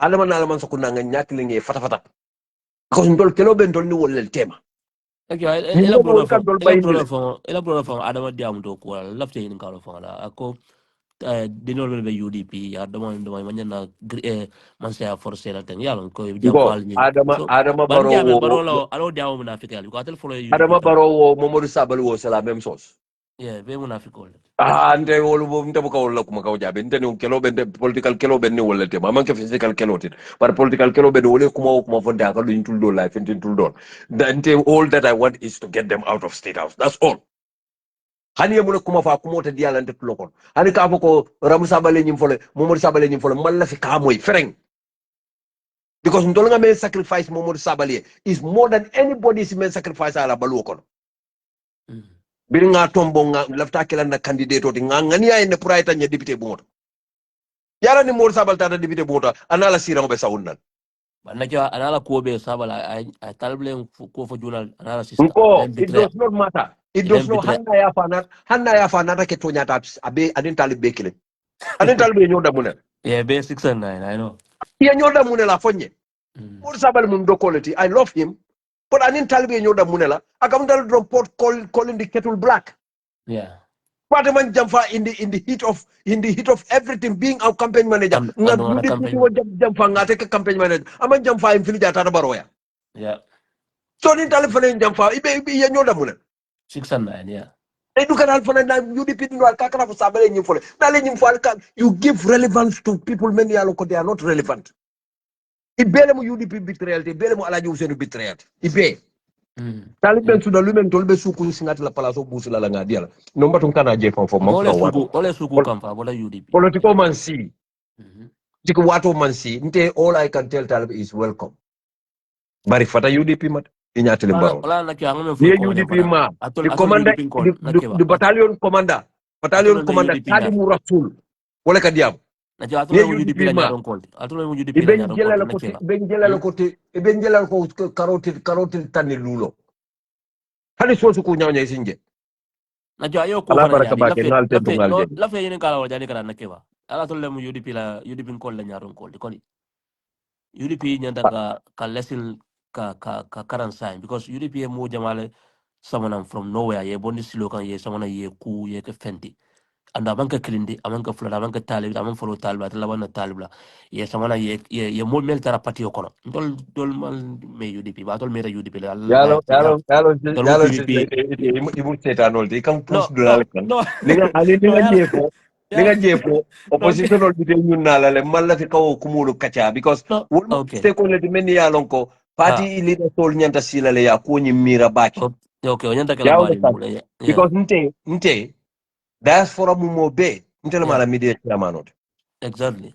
adama na alaman sokuna nga nyatiling e fata ko ndol kelo ben tol ni wolel tema ela brother fo adama diam do ko lafte in kala fo la ako dinol be UDP ya dama manyana man say forcer la ten yalon ko jam Iko fal ni so Adama ban Baro jamel wo baro alo diam munafiqal ko atel follow Adama UDP Baro wo Momodou Sabali wo c'est la même chose. be munafiqol Ante wolu bo nte buka wala kuma kaw jabe nte ni kelo ben political kelo ben ni wala te ma manke physical kelo tin par political kelo ben wala kuma fonde aka do intul do life intul do nte all that I want is to get them out of state house, that's all. Hani yemule kuma fa kuma ta diala nte tulokon hani ka ko Ramu Sabale nyim fole Momodou Sabale nyim fole man la fi ka moy fereng because ndolanga men sacrifice Momodou Sabale is more than anybody's men sacrifice ala balu kono. Biri nga tombo nga lafta kila na candidate oti nga ngani ay ne puraita nya député bonto yara ni Mor Sabal tata député bonto anala sira ngobe sawunnan banna ja anala ko be sabala ay talble ko fo junal anala sister nko ilen it bitre does not matter, it does ilen not bitre hanna ya fanata ke tonyata abe adin talib kile adin talib nyoda munel be 6 and 9 I know ya nyoda munela fonye Mor Sabal mum do quality I love him but adin talib nyoda munela akam dal drop pot calling the kettle black. Pataman Jamfa in the heat of everything, being our campaign manager. Nga ando na UDP campaign wo Jamfa nga take campaign manager. Aman Jamfa in filija tata baroya. So ni telefone Jamfa ibe ya nyoda muna. 6 and 9 Edu kan alfona na UDP no alkakara for sabale nyimfole. Na le nyimfole you give relevance to people many aloko they are not relevant. Ibele mu UDP betrayal te ibele mu alaji usenu betrayal. Ibe Taliban suda lumen tolbe suku singati la palaso busila la ngadiala. Nomba tunkana je fon fon ole mafra watu. suku kamfa bola UDP Political man see. Jiko watu man see. Nte all I can tell Talib is welcome. Bari fata UDP mat. Inyatele mbaron. wala na kya ngame Ye fu ko UDP fana ma. The atol commander, UDP ko na keba the battalion commander. Battalion atol be commander UDP nyar Kadimu Rasul. Wale kadiam. na ja atol Ye be UDP UDP la ma. nyaron ko atol be UDP la Iben nyaron ko jela la na kote. keba Iben jela la kote. Iben jela la kote karotil tani lulo. Hadi sosu kunyanya isinje. na ja yo ko Allah fana baraka jadi bake ngal tentu ngal je. lafte yene kala wajani kala na keba ala atol le UDP la UDP ko la nyaron ko ko UDP nyanda ka lesson ka karan sign because UDP mo jamale someone from nowhere ye bondi slogan ye someone ye ku ye ke fenti anda banka kilindi amanka fulana amanka talib aman folo talib atala wana talib la ye someone ye mo mel tara pati okono dol mal me UDP ba dol mera UDP la Allah ya dol mo Yalo PVP ibu setanol di kan no pus no dulal kan. no Ninga ani no ninga jefo. ya Ninga jefo no opposition ol bite nyun nala le malla fi kawo kumulu kacha because no wol okay stakeholder di meni yalon ko ha party leader sol nyanta sila le ya ko nyi mira baki. okay onyanta kala Ya bari understand? mule yeah Because nte diaspora mu mo be nte la yeah mala media chairman. exactly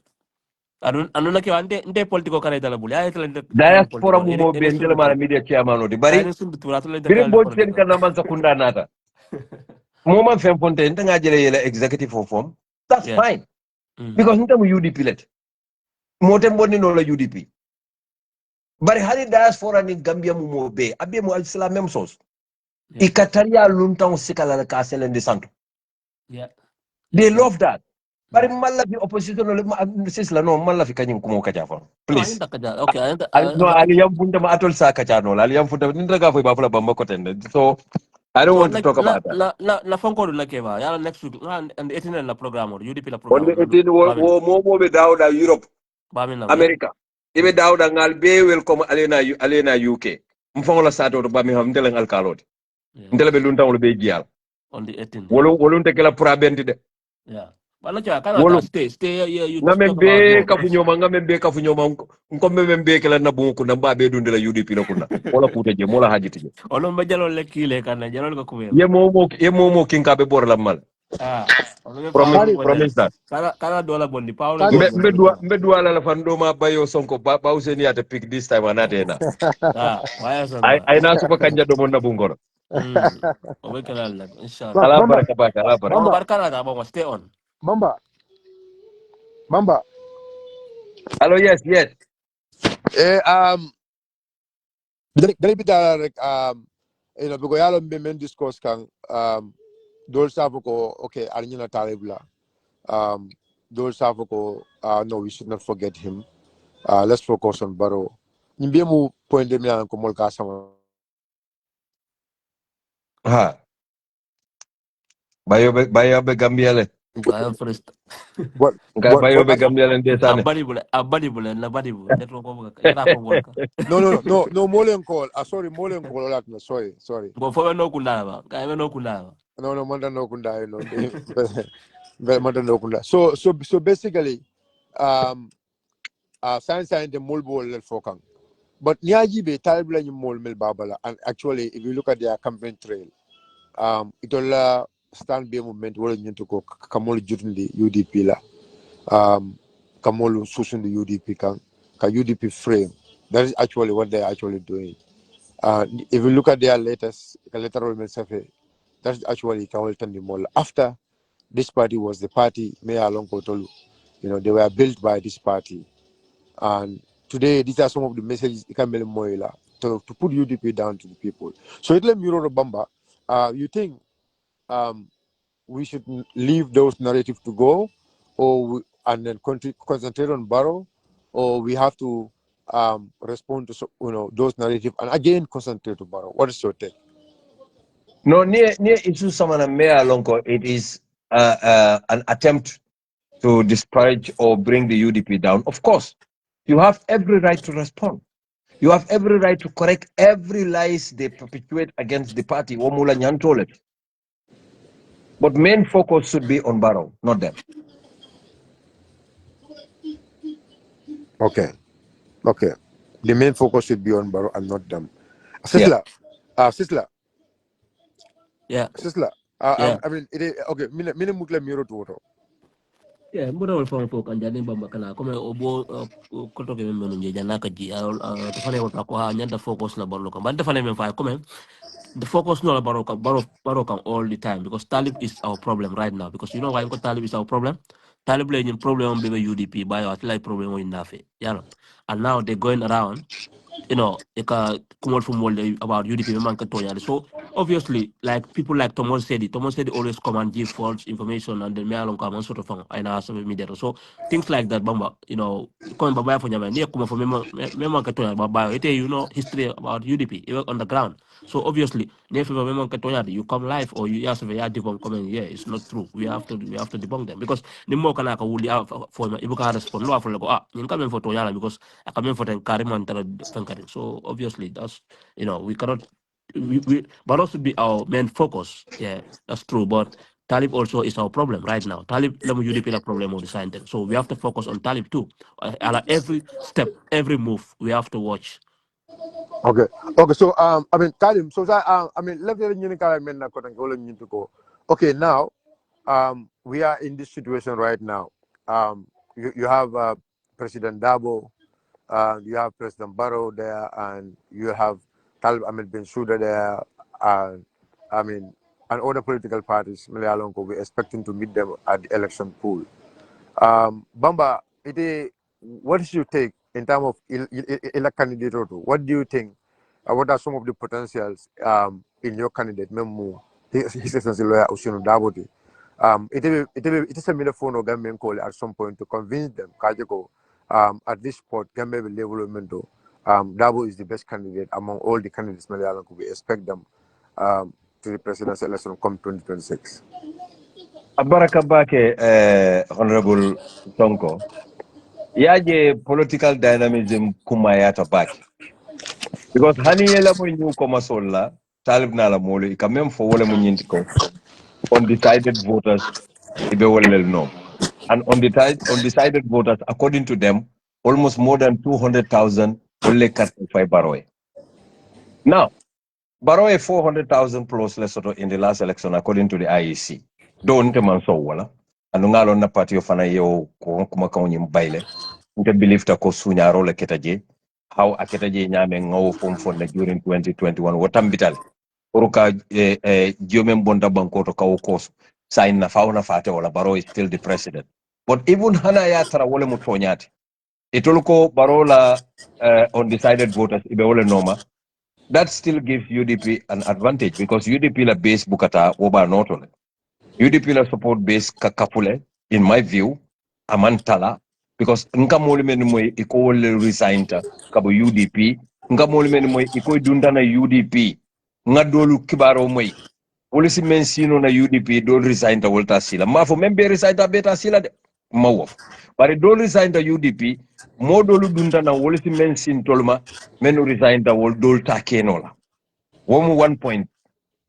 anuna ke ante politiko kare dala bule ay tala ntala Diaspora politiko mu mo be ene nte la sundu mala tur media chairman di ay bari ene sundu tur atala biri ntala bo sen politiko kan man sakunda nata. Mo man fem fonte nte nga jele yela executive form. That's yeah fine. Because nte mu UDP let. Motem bonni no la UDP. Bari hari diaspora ni Gambia mu mo be abe mo c'est la même chose. yeah Ikataria luntan sikala ka selende santo. yeah They exactly love that. bari malla fi opposition le sisla no malla fi kanyum kumo kacha fon please Okay, no ali yam funta ma atol sa kacha no ali yam funta ninda ga fo ba fula bamba ko tende so I don't so want to like talk about that. la fonko la keva ya next week and 18 la program or UDP la On program the 18 wo mo be dawda Europe bamin nam ya America ibe dawda ngal be welcome alena UK mfongo la sato to bami ham ndele ngal kaloti ndele be lunta wol be jial on the 18th yeah wolum te kala pra bendi de yeah but la Canada wolum stay yeah you ngamen talk about be more kafu nyoma ngombe be kala na bunku na babe dunde la UDP la kunna wala kute je mola hajiti je olum be jalol le kile kan jalol ko kubel ye momo kinka be bor la mal olum promise Paulo Karim, Bojan promise that kana dola bondi Paulo Karim. Bojan mbe dua la fando ma bayo sonko ba useni ate pick this time anate na waya sana ay na supa kanja do mon na bungoro obe kala la inshallah ala Mamba, baraka baka ala baraka no Mamba, bar Canada ba stay on Mamba, Mamba. hello yes Eh, dari bita rek because yalo men discuss kan dol safu ko okay arnyina talibla dol safu ko no we should not forget him. Let's focus on Barrow. Nimbe mu point de mi ko mol ka sama. ha bayo be Gambia le I am first What bayo what be Gambia le ndesane abadi bule net ko era ko wolka no Molen call. Sorry, Molen call that no sorry. go fo no kundaba ka no kundaba No, Manda no kunda, no. Manda no kunda. So basically, science and the mulbo for kang. But Niaji be talibla ni mol mel babala, and actually, if you look at their campaign trail, it all stand be movement wala ñu to ko kamol jutundi UDP la, kamol susun the UDP kan ka UDP frame. That is actually what they are actually doing. If you look at their latest electoral survey, that's actually Kawaltan the Mall. After this party was the party, Mayor Alonko Tolu, they were built by this party. And today, these are some of the messages Ikamele Moila to put UDP down to the people. So, Itle Miro Bamba, you think we should leave those narratives to go, and then concentrate on Barrow, or we have to respond to those narratives and again concentrate on Barrow? What is your take? no near issue samana me alonko it is an attempt to disparage or bring the UDP down. Of course, you have every right to respond. You have every right to correct every lies they perpetuate against the party. Womula Nyantole. But main focus should be on Barrow, not them. Okay. The main focus should be on Barrow and not them. Yeah. Sisla. yeah I mean, it is okay. Mine mutla miro to auto. yeah mbona wal fon kan jani bamba kana comme obo ko to ke men nje jana ka ji to fane wata ko ha nyanda focus la barlo kan bande fane men fa comme the focus no baro kan all the time because talib is our problem right now because you know why because talib is our problem talib le problem be UDP by at like problem in nafe and now they're going around eka kumol from Molde about UDP man ka tonya. So obviously, like people like Thomas said always come and give false information and then me along come and sort of and ask media. So things like that, Bamba, come baba for nyama, near come from me ka tonya baba. It history about UDP even on the ground. So obviously, near from me ka tonya, you come live or you ask if you debunk comment. Yeah, it's not true. We have to debunk them because the more kana ka wuli for ibu ka respond. No, for like you come for tonya because I come for the Kariman Fankari. So obviously that's we cannot but also be our main focus. Yeah, that's true. But Talib also is our problem right now. Talib lemu UDP la problem of the science. So we have to focus on Talib too. Every step, every move we have to watch. Okay. So I mean, Kalim. So I mean, let me men na kota ngolo nyintu ko. Okay, now we are in this situation right now. You have President Dabo, you have President Barrow there, and you have Talib Ahmed Ben Suda there, and I mean, and other political parties, Malayalonko, we're expecting to meet them at the election pool. Bamba, what is your take in terms of elect candidate? What do you think? What are some of the potentials in your candidate, Memu, His Excellency Lawyer Oshino Daboti? It is a metaphor of Gambian call at some point to convince them, Kajako, at this spot, Gambia will development. Dabo is the best candidate among all the candidates. We expect them to the presidential election come 2026. Abaraka Bake, Honorable Sonko. Yaje political dynamism kumayata baki. Because hani yela mo nyu koma sola, talib na la mole, ika mem for wole mo nyintiko. Undecided voters, ibe wole no. And undecided voters, according to them, almost more than 200,000 wole katify Baroe. Now, Baroe 400,000 plus Lesotho in the last election, according to the IEC. Don't man so wala. Anungalo na party of anayo kuma kaunyi mbaile. Nte believe ta ko sunyaro le ketaje. How aketaje nyame ngawo from during 2021. Watambital. Uruka Jome Bonda Banko to Kaukos. Sign na fauna fate wala Baro is still the president. But even Hana Yatra wole mutonyati. Ituluko Barola undecided voters ibe wole noma. That still gives UDP an advantage because UDP la base bukata oba notole. UDP la support base kakapule, in my view, amantala, because nka moli meni moy iko wole resignta kabo UDP, nka moli meni moy iko dundana UDP, nga dolu kibaro moy. Polisi mensino na UDP dol resignta volta sila. Mafo membe resignta beta sila de mawof. Bari dol resignta UDP, mo dolu dundana polisi mensin tolma menu resignta wol dol ta kenola. One point.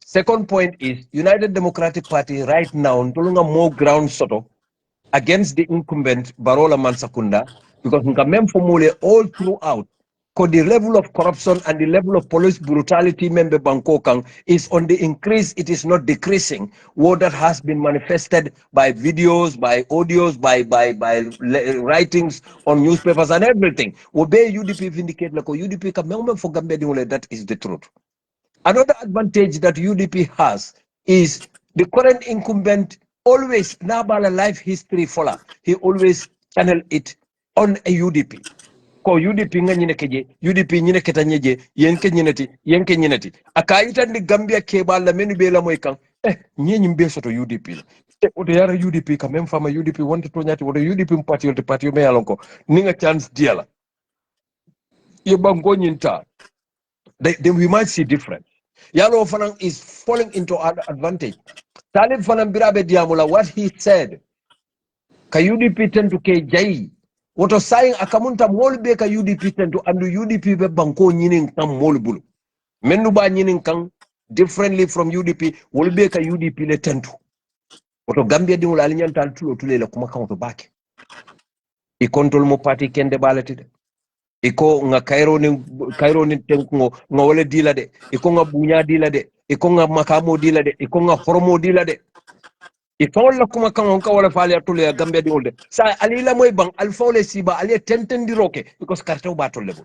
Second point is United Democratic Party right now ndolunga more ground soto against the incumbent Barola Mansakunda because nka memfomule all throughout because the level of corruption and the level of police brutality member Bangkokang is on the increase, it is not decreasing. What that has been manifested by videos, by audios, by writings on newspapers and everything. Obey UDP vindicate like UDP ka member for Gambia, that is the truth. Another advantage that UDP has is the current incumbent always, Nabala life history follow, he always channel it on a UDP. Ko UDP nga nyine keje, UDP nyine ketanyeje, yenke nyineti. Akaita ni Gambia keba la menu bela moikan, nye mbe soto UDP la. Ote yara UDP kamem fama UDP wanted to nyati, ote UDP mpati yote pati yome alonko, ninga chance diala. Yebango nyinta, then we might see different. Yalo Fanang is falling into advantage. Talib Fanang Birabe Diamula, what he said, ka UDP tend to KJ. What was saying Akamunta Molbe ka UDP tend to and UDP be banko nyinin kam molbulu. Menuba nyinin kam differently from UDP, will be ka UDP le tend to. What Gambia di Mulalinian Taltulo to le kumaka to back. I control mo party kende balletide. Iko nga Cairo ni tenko nga wale dila de iko nga bunya dila de iko nga makamo dila de iko nga horomo dila de iko la kuma kan ka wala fali atule ya Gambia di wolde sa alila moy bang alfawle siba ali tenten di roke because kartaw batol lebo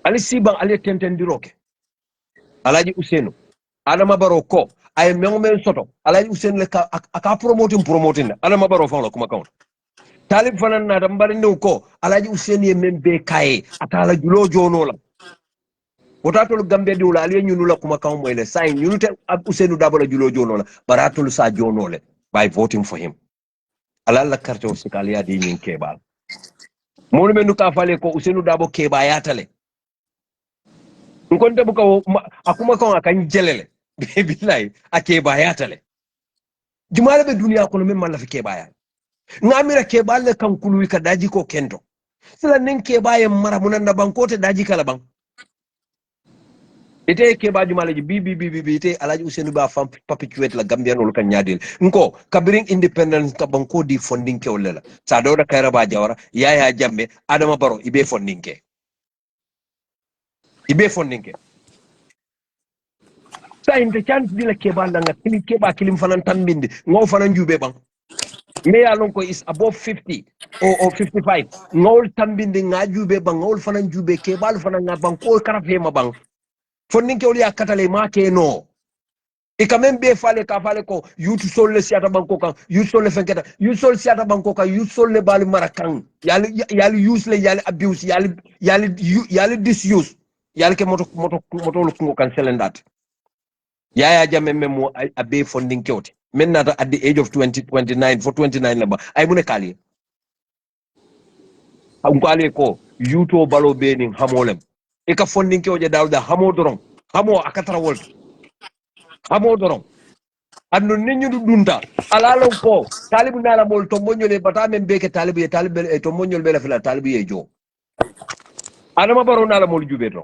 ali siba ali tenten di roke alaji Usenu Adama Baro ko ay men soto alaji Usenu le ka aka promoting Adama Baro fa la kuma kan Talib fanan na dambari ko alaji Useni membe kae atala julo jono la wotatol Gambia di wala ali nyunu la kuma kan moyle sai nyunu te Usenu dabala julo jono la baratol sa jono le by voting for him alal la carte o sikalia di nyin kebal monu menu ka fale ko Usenu dabo keba yatale ngonde buka akuma kan akan jelele billahi akeba yatale jumala be dunia ko men mala fi keba ya ngamira kebal le kan kulu ka daji ko kento sila nin kebaye mara munanda bankote daji kala bang ite kebaju malaji bi ite alaji Usenu ba fam perpetuate la Gambian ol kan nyadil nko kabiring independence ka banko di funding ke olela sa dawda kayra ba jawara yaya jambe Adama Baro ibe funding ke sa inte chance dila kebal nga kilim fanan tambindi ngo fanan jube bang me alon ko is above 50 or 55 ngol tambindi nga jube bang ngol fanan jube kebal fanan nga bang ko karafe ma bang fondin ke oli akatale ma ke no e quand même be fale ka fale ko yutu sol le siata banko kan yutu sol le fenketa yutu sol siata banko kan yutu sol le bal marakan yali use le yali abuse yali disuse yali ke moto lu ko kan selendat yaya jamme memo abe fondin kewte men nata at the age of 29 for 29 lamba ay mune kali kali ko yuto balo benin hamolem e ka fondin ke oje dawda hamo doron hamo akatara wolta hamo doron andu ninyu dunta alalon ko talibu nala mol to monyole bata men beke talibu e talibu e to monyol bela fila talibu e jo adama baro nala mol jube to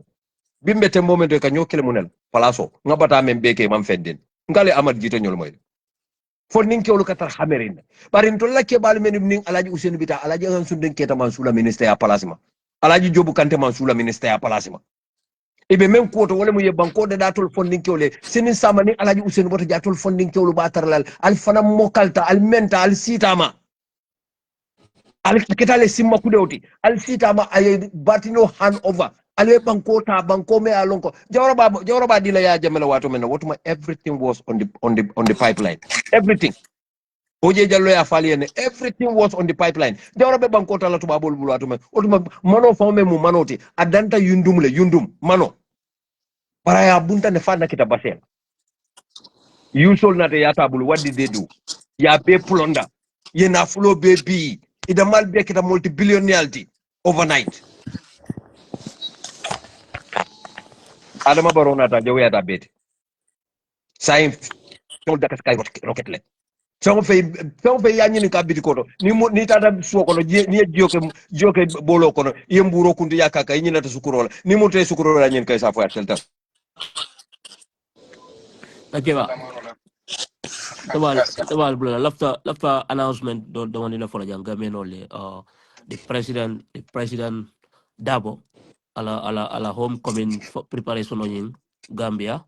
bimbe te momento ka nyokele munel palaso ngabata men beke man fendin ngale amad jito nyol moy fondin ke katar hamerin barin to lakke bal men nin alaji usenu bita alaji an sunden keta man sula ministre ya palasima alaji jobu kante man sula ministre ya palasima ibe men ko to wala mu ye banko de datol fondin kewle sinin samani alaji usenu boto jatol fondin kewlu batarlal al fana mokalta al menta al sitama al kitale simma kudewti al sitama ay batino hand over alwe banko ta banko me alonko jawraba dila ya jamela wato men wotuma everything was on the pipeline everything oje jallo ya fali en everything was on the pipeline jawrabe banko ta la tuba bol bul wato men wotuma mano fawme mu manoti adanta yundum mano para ya bunta ne fanda kita basel usual na te yata bul what did they do ya be plunder ye na flow be bi ida mal be kita multi-billionality overnight adama barona ta jawe yata beti sayin tol daka sky rocket le fengo fe ya nyini ka biti koto ni tata suo kono ni joke bolo kono yemburo kunti yakaka nyina ta sukurola ni mo te sukurola nyin kay sa fo atel ta Okay, ba. Tabal bla lafta announcement do wani la fola jang gamen ole the president Dabo ala homecoming preparation on Gambia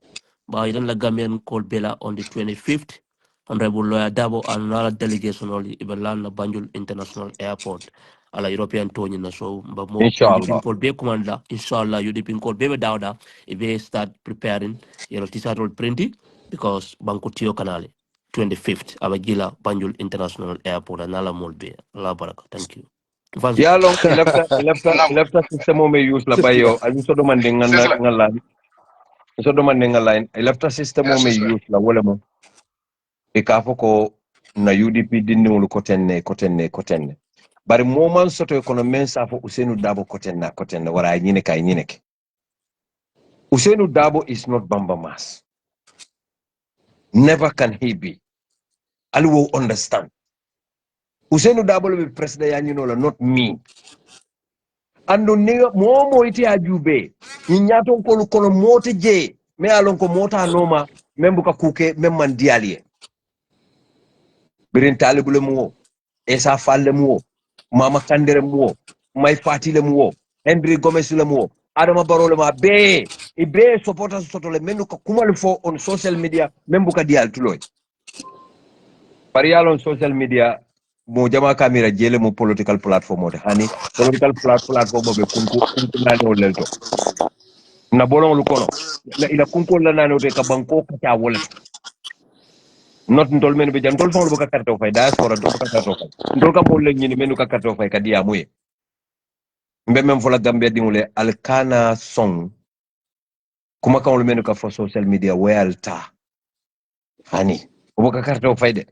ba idan la Gambian called Bella on the 25th. Honorable Lawyer Dabo and another delegation only Iberlan Banjul International Airport ala European Tony na so but more UDP inshallah called be commander inshallah UDP called be dawda if they start preparing tisatol printing because banko tiyo kanale 25th abagila Banjul International Airport anala molbe Allah baraka thank you Fancy. ya long ilafta system o me use la bayo ali so do mande ngalla so do mande ngalla ilafta system o me use la wala mo e ka foko na UDP dinni wol kotenne bari moman soto kono men safo Usenu Dabo kotenne wara nyine kay nyine ke Usenu Dabo is not Bamba Mas never can he be Ali will understand Usenu Dabo be president ya nyino la not me ando nega momo ite ajube nyato kono mote je me alon ko mota noma membu ka kuke memman dialie birin talibule mu Esa Falle mu Mama Kandere mu Mai Fatile mu Henry Gomez le mu Adama Barole ma be e be supporters sotole menu ko kumal fo on social media membu ka dial tuloy pariyal on social media mo jama kamera jele mo political platform de hani political platform be kunku nani o lelto na bolon lu kono ila kunku la nani o de ka banko ka ta wolet not ndol men be jam ndol fon lu ka karto fay diaspora ndol ka karto fay ndol ka mo le nyini menu ka karto fay ka dia moye mbe men fola Gambia dingule alkana song kuma kan lu menu ka fo social media welta hani o ka karto fay de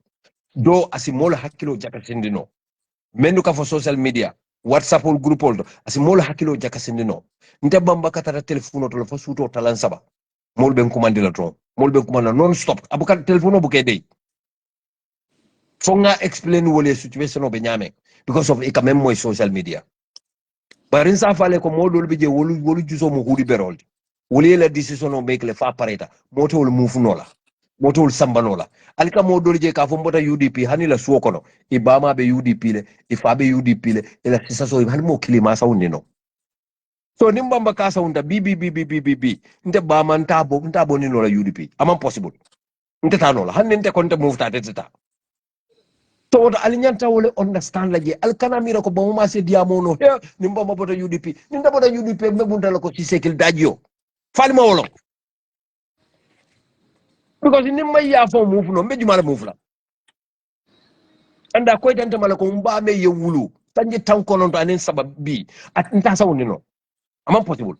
do asimola hakkilo jaka sendino menu ka fo social media WhatsApp ol group ol asimola hakkilo jaka sendino nte bamba katata telephone to fo suto talan saba mol ben commandila to mol ben commanda non stop abuka telephone bu kay fo nga explain wole situation o be nyame because of e quand même moy social media barin sa fale ko modol be je wolu juso mo hudi berolde woli la decision o make le fa pareta motol mufunola motol sambanola alika modol je ka fo mbota UDP hani la suo kono ibama be UDP le ifa be UDP le ila sisa so hani mo kilima sawndino so nimbamba ka sawnda bi nte bama ntabo ni no la UDP amam possible nte tanola hanne nte konte mufta teta to alinyanta wole understand laje alkana mira ko bamu mase diamono he nimba mabota UDP ninda bota UDP mebunta la ko ci sekil dajio falma wolo because nimma ya fo mufuno mbe jumala mufula anda ko tante mala ko mba me yewulu tanje tankono to anen sabab bi at nta sawni no amam possible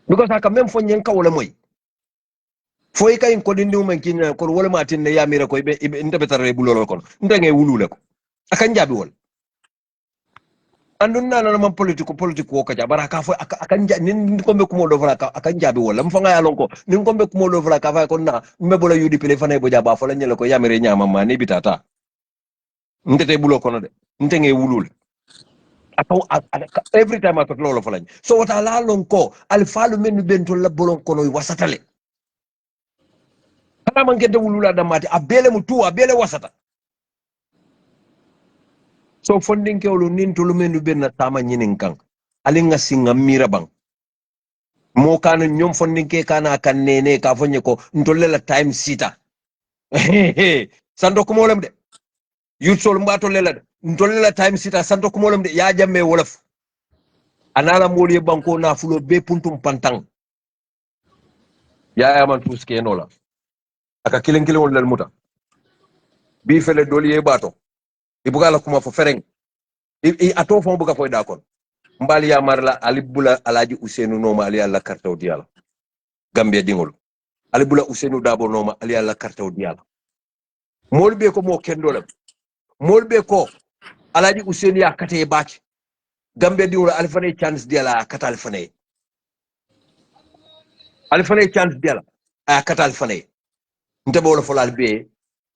because aka même fo nyen ka wala moy foy kay ko dindi men kin ko wala ma tin ne yamira ko be nte betare bulol ko nte nge wulule ko akan jabi wol andun na man politique ko kaja bara ka fo akan nin ko be ko do fala akan jabi wol lam fa nga yalon ko nin ko be ko do fala ka fa ko na me bola UDP le fa ne bo jaba fa la nyele ko yamire nyama ma ni bitata nte te bulo kono de nte nge wulule every time I lolo fa lañ so wata la lon ko al falu men bento la bolon kono wasatale kana man gede wulula damati abele mu tu abele wasata so funding ke wolu nin tolu menu benna tama nyinin kan alinga singa mira bang mo kana nyom funding ke kana kan nene ka fonye ko ntolle la time sita sando ko molem de yut sol mbato lela de ntolle la time sita sando ko molem de ya jamme wolof anala moli banko na fulo be puntum pantang ya man tuske nola aka kilen kilen wol lel muta bi fele doliye bato ibugala kuma fo fereng i ato fo buga fo dakon mbali ya marla alibula alaji usenu noma ali alla kartaw diala gambia dingol alibula usenu dabo noma ali alla kartaw diala molbe ko mo kendolem molbe ko alaji usenu ya kate baci gambia dingol alfane chance diala kata alfane chance diala a kata alfane ntebe wala folal be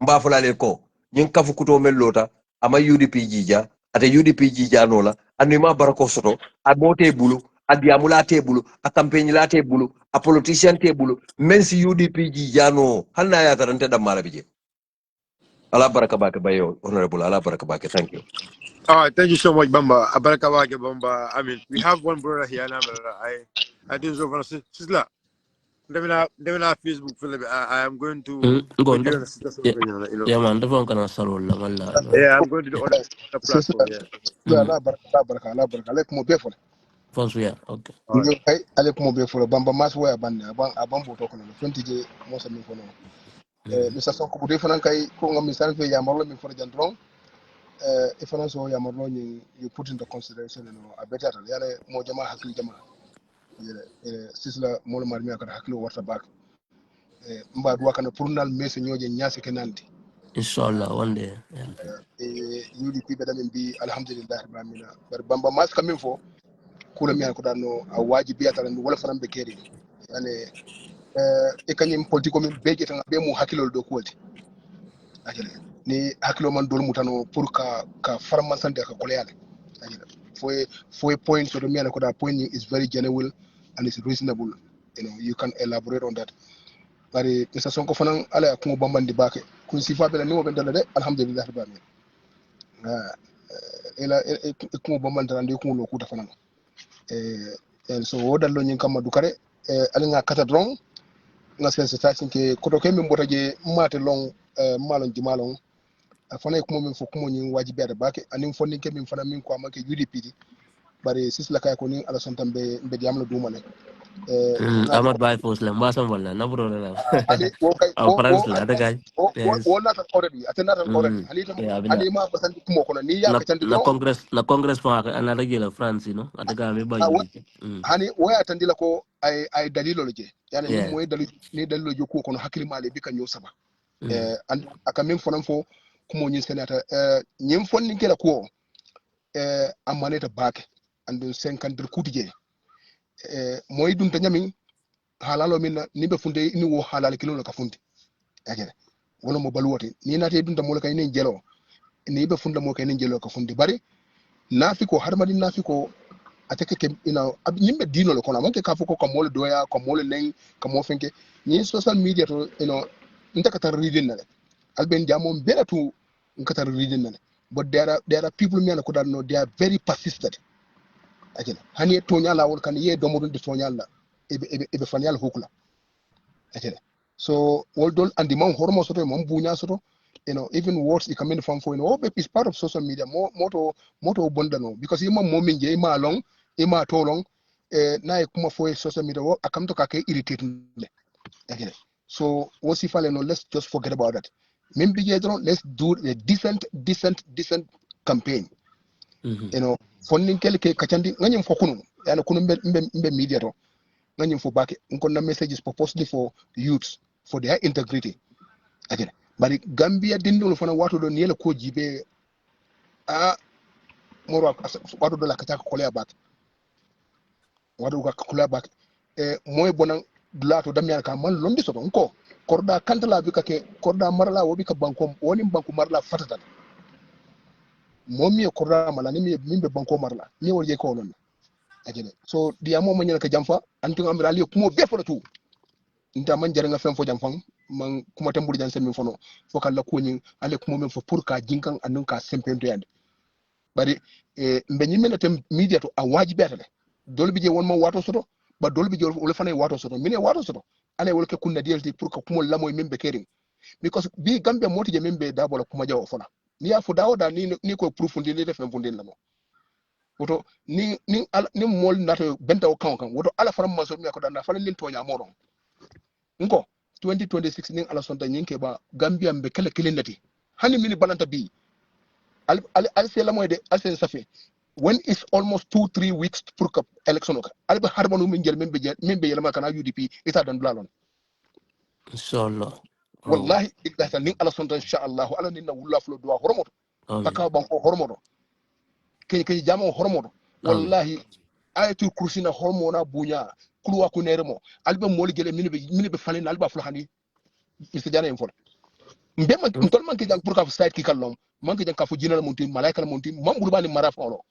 mba folal ko nyin kafu kuto mel lota ama UDP jija ate UDP jija nola anima barako soto a mote bulu a diamula te bulu a campagne la te bulu a politician te bulu men si UDP jija no hanna ya tarante da mala bije ala baraka bake bayo honorable ala baraka bake thank you. All right, thank you so much, Bamba. Abarakawake, Bamba. I mean, we have one brother here, and I think so. Sisla, Devina Facebook, Philip. I am going to Go put on. you on the sister, Yeah, you know. yeah, man. The phone can answer la mala. Yeah, I'm going to the other platform. Yeah. La baraka lek mo befo Phone yeah. Okay. All right. ngi kay alek mo befo bamba mas wa ban aban bo to kono fonti je mo sa min kono mi sa sonko bu defana kay ko ngam mi san fe ya marlo mi for jandron if I so ya marlo ni you put into consideration a better yare mo jama hakli jama sisla mo mar mi akata hakli warta bak mba do kana pour nal messe ñoje ñaasi kenanti Inshallah, one day. Yeah. yudi pi bedamin bi alhamdulillah rabbil bar bamba mas kamin fo kula mi ko danno a wajibi atala wala fanan be keri yani e kanyim politiko min beje tan be mu hakilol do kolti ajele ni hakilo man dol mutano pour ka farman sande ka kolyale ajele foi point so do mi ko da point is very genuine and it's reasonable, you can elaborate on that bari Mr. Sonko fanan ala ko bambandi bake kun sifa be ni mo be dala de alhamdulillah rabbil alamin ela ko bambandi tan de ko lo kuta fanan so wodallo nyin kam dukare alinga kata drong nga sensitizing ke koto ke min bota je mate long malon ji malon fana ko min fo ko nyin wajibi ada bake anin fonni ke min fana min ko amake UDP di bare sis la kay ko ni ala son tambe be diam la duma ne Ahmad Bai Fos la mbasam wala na bro la. ani wo kay Our friends la the guy. Yes. wo nata already atena already hani tam Yeah, bina. hani ma basan ko ko ni ya ka tandi Na drong congress fa ana la France, Ataga me ba UDP. hani wo ya tandi la ko ay dalilo leje yani ni Yeah. moy dalilo jo ko no hakili male bi kan yo saba and aka min fonan fo kumo nyin senata nyin fonni kela ko amaneta baake andu 50 kutije moy dum ta nyami halalo min ni be funde ni wo halal kilo ka funde akere wala mo balwote ni nate dum ta mo kay ni jelo ni be funda mo kay ni jelo ka funde bari nafiko harmadi nafiko ateke ke nyimbe dino lo kona manke ka foko ko mole doya ko mole len ko mo fenke ni social media to ntaka tar reading na alben jamo belatu nkata reading na but there are people me ko no they are very persistent akela hani to nyala wol kan ye do modun de to nyala ebe fanyal hukula akela so wol dol andi man hormo soto mon bunya soto even words it coming from for is part of social media moto bondano because ima mominje ima long ima to long na kuma for social media work akam to kake irritate okay so what's if let's just forget about that maybe let's do a decent campaign funding ke kachandi nganyim fo kunu yana kunu mbe media to nganyim fo bake ngon na messages purposely for youths for their integrity again bari Gambia dindol fana wato do niela ko jibe a moro wato do la kata ko le bak wato ko kula bak moy bonan dulato damian ka man londi soto ko korda kantala bi kake korda marla wobi ka banko woni banko marla fatata momi korda mala ni mimbe banko marla ni wol je ko non ajene so diya mo manyal ka jamfa antu amrali ko be fo tu nta man jare nga fem fo jamfang man kuma tambur jan sen mi fono fo kala ko nyi ale ko men fo pour ka jinkan anun ka sempento yande bari mbe nyi men tem media to a wajibi atale dol bi je won mo wato soto ba dol bi je wol fanay wato soto mine wato soto ale wol ke kunna dielti pour ka kumo lamoy membe kering because bi Gambia moti je membe da bola kuma jawo fona ni ya fu dawo da ni ko proof ndi ni def fundin lamo woto ni mol nato benta o kan woto ala faram man so mi ko danda falen lin tonya moron nko 2026 ning ala sonta nyinke ba Gambia mbe kala kilinati hani mini balanta bi al se la moy de al sen safi when it's almost 2-3 weeks pour que election oka al ba harbanu min jël membe yelma kana UDP ita dan blalon inshallah wallahi igata ning ala sonta inshallah ala ninna wulla flo do hormoto aka banko hormoto ke jamo hormoto wallahi ayatul kursi na hormona bunya kulwa ku neremo albe moli gele mini be falin alba flo hani Mr. Jana info mbe man tol man ke jang pour ka site ki kallom man ke jang ka fu jinal monti malaika monti mambu bani maraf olo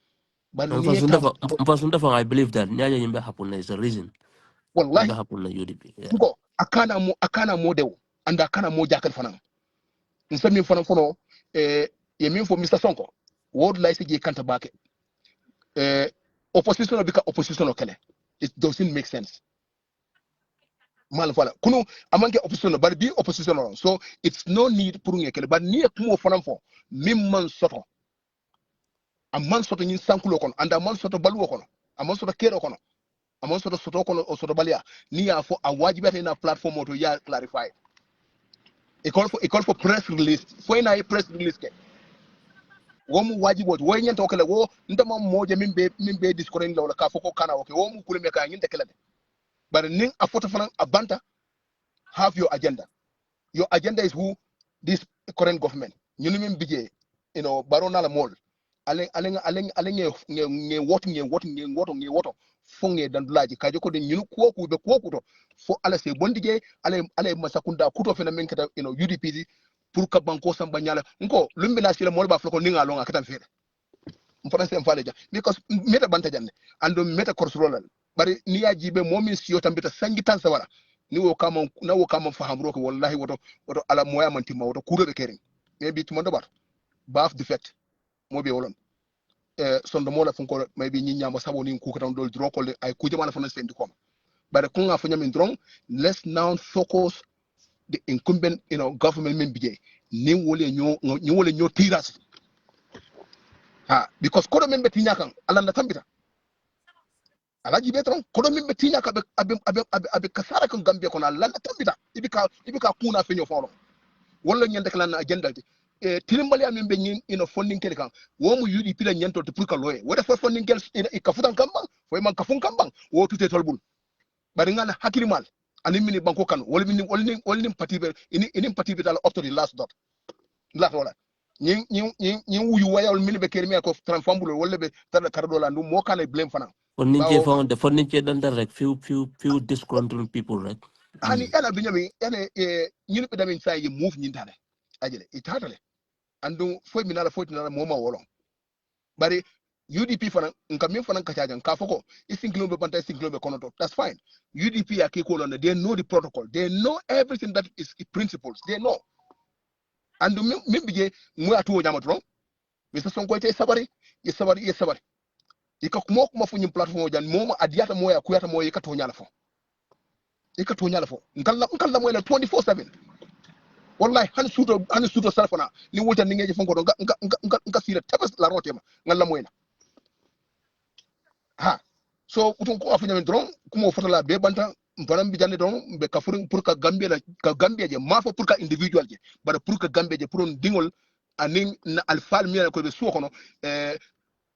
ban ni I believe that nyanya yimbe happen is the reason wallahi happen na UDP ko akana mo dew anda akana mo jakal fanan nsami fanan fono ye min fo Mr. Sonko word like je kanta bake opposition bika opposition kele it doesn't make sense mal voilà kuno amanke opposition but be opposition so it's no need pour ngekele but ni mo fanan fo mim man soto amman soto nyin sankulo kono anda man soto balu kono amman soto kero kono amman soto kono o soto balia ni ya fo a wajibata na platform to ya clarify e call for press release fo ina press release ke wo mu wajibo wo nyanta okale wo ndama moje min be discourage lawla ka fo ko kana oke wo mu kulme ka nyinde kala but ning a photo fanan a banta have your agenda is who this current government ñunu min bije barona la mol ale nge woto fonge dandulaji kajo ko de ñunu koku be koku to fo ala se bondige ale masakunda kuto fena men kata UDP pour ka banko samba nyala nko lumbi na sila mol ba flo ko ninga longa katan fere français fale ja because meta banta janne ando meta korsolal bari ni ya jibe momin siyo tambita sangi tan sawara ni wo kama fahamro ko wallahi woto ala moya man timma woto kudo be kering maybe to mondo bat baaf defect mo be wolon sondo mola funko maybe nyi nyama sabo ni ku katam dol dro ko ay ku jama fa na sendi ko bari ko nga fa nyamin drong let's now focus the incumbent government men bije ni wole ño tiras because kodo men be tinya kan ala na tambita alaji betron kodo min be tinya ka abe kasara kan Gambia ko na la tambita ibika kuna fe ño folo wala ñende kala na agenda tilimbali amin be ñin funding kel kan wo mu UDP la ñento to pour ka loye wada fo funding kel ka futan kambang fo man ka fun kambang wo tute tolbul bari ngana hakilimal ani mini banko kan wala parti be ini parti be dal up to the last dot wala ñi wuyu wayal mini be kermi ko transformbulo wala be tada kardo la ndu mo kana blame fana for ninche dandar rek few disgruntled people right ani ala binyami ene ñi be damin say yi move ñi tane ajele itatale andu foi minala mo ma wolon bari UDP fana nka min fana kachajan ka foko isinkilo be banta isinkilo be konoto that's fine UDP ya ke ko lon they know the protocol they know everything that is principles they know andu min bije mu atu nyama tron Mr. Sonko te sabari ika kuma fu nyim platform jan moma adiata moya kuyata moya ika to nyala fo nkalla moya 24/7 wallahi han suto salfana ni wuta ni ngeje fonko nga sira tabas la rotema ngalla moya so utun ko afu nyam dron kuma fotala be banta mbanam bi jande don be kafurin pour ka Gambia je ma fo pour ka individual je bara pour ka Gambia je pour on dingol anin na alfal mi ko be suko no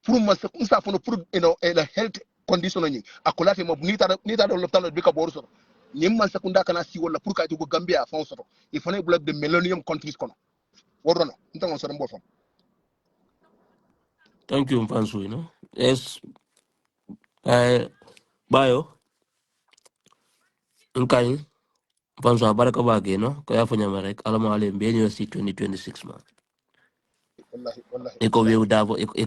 pour ma sa fono pour la health condition ni akolate mo ni ta do loptalo bi ka boru so nyimman sakunda kana si wala pour ka to Gambia fon soto il faut ne bloc de millennium countries kono wodono ntango so mbo fam. Thank you, Mfansu, Yes, I Bayo, Nkai, Mfansu, Baraka Bagi, Kaya Funyamarek, Alamale, Benio C 2026, man. Wallahi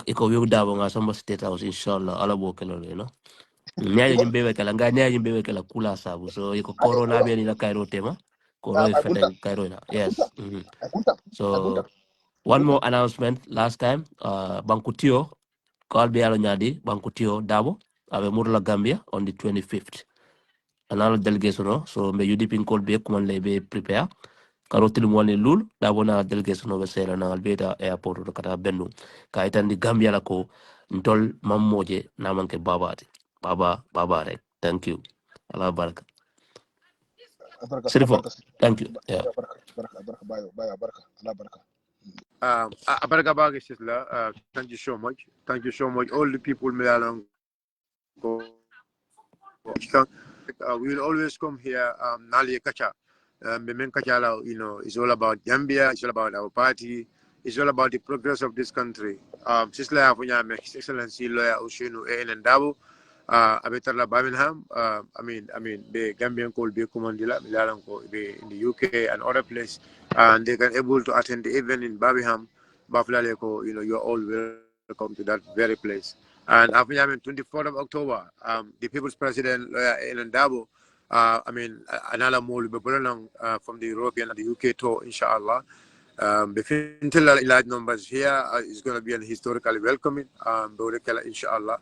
Iko wiu davo nga samba state house, inshallah, alabo kelolo, Nyayo jimbewe kala, nga nyayo jimbewe kala kula sabu, so iko corona bia nila Cairo tema, Koro agunta ifete Cairo na, yes. agunta So, one more announcement, last time, Bankutio, called Bialo Nyadi, Bankutio Dabo, Ave Murla Gambia on the 25th. Another delegation, so me UDP in call be kuman lebe prepare. Karotil mwani lul, Dabo na delegation over sela na Albeda airport kata Bendu. Kaitan di Gambia lako, ntol mamoje namanke babati. Baba rek. Thank you. Allah baraka. Sirifo, baraka thank you. Yeah. baraka bayo baraka ala baraka. Abaraka Baga Sisla, thank you so much. Thank you so much. All the people me along. We will always come here, Nali Kacha. Memen Kachala, it's all about Gambia, it's all about our party, it's all about the progress of this country. Sisla Afunya, His Excellency Lawyer Ushinu and Dabo, Abetarla Birmingham, the Gambian called be Kumandila, Milanko, in the UK and other places, and they can able to attend the event in Birmingham, Baflaleko, you're all welcome to that very place. And after 24th of October, the People's President, Lawyer Ellen Dabo, another more from the European and the UK tour, inshallah. The large numbers here is going to be an historically welcoming, inshallah.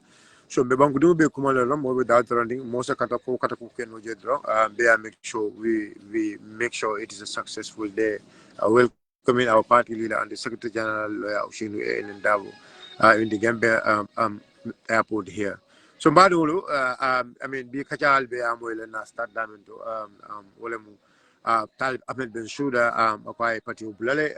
So, be bangu do be kumala ram or without running, mosa kata ko ken no jedro. Be make sure we make sure it is a successful day. Welcoming our party leader and the Secretary General, Lawyer Ushinu Ellen Dabo, in the Gambia airport here. So Badulu, be Kajal be Amoyle na start daminto Wolemu Talib Ahmed Ben Shuda, Akwai Pati Ubulale,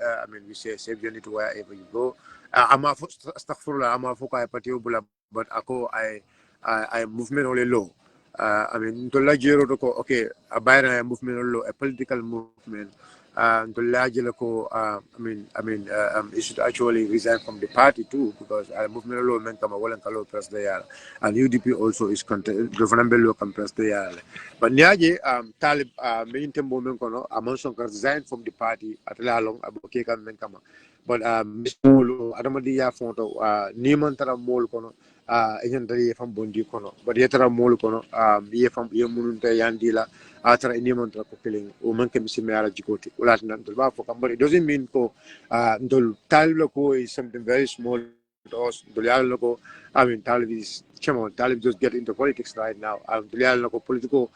we say save your to wherever you go. I'm a Staffurla, I'm a Fokai Pati Ubula, but I movement only low. To Lajiro, okay, a Bayern movement low, a political movement. To Lajilo, he should actually resign from the party too, because movement law meant come a and press the yard, and UDP also is government law can press the yard. But Niaje, Talib, main tempo menkono, Amonson resign from the party at Lalong, Abokeka Menkama. But Mr. Molo, Adamadia Fonto, Nieman Tara Mol Kono, Agentary from Bondi Kono, but Yetara Mol Kono, ye from Yemunta Yandila. After any month of killing, woman can see Mara Jikoti, but it doesn't mean ko the Taliboko is something very small to us. Talib is Talib just get into politics right now. The political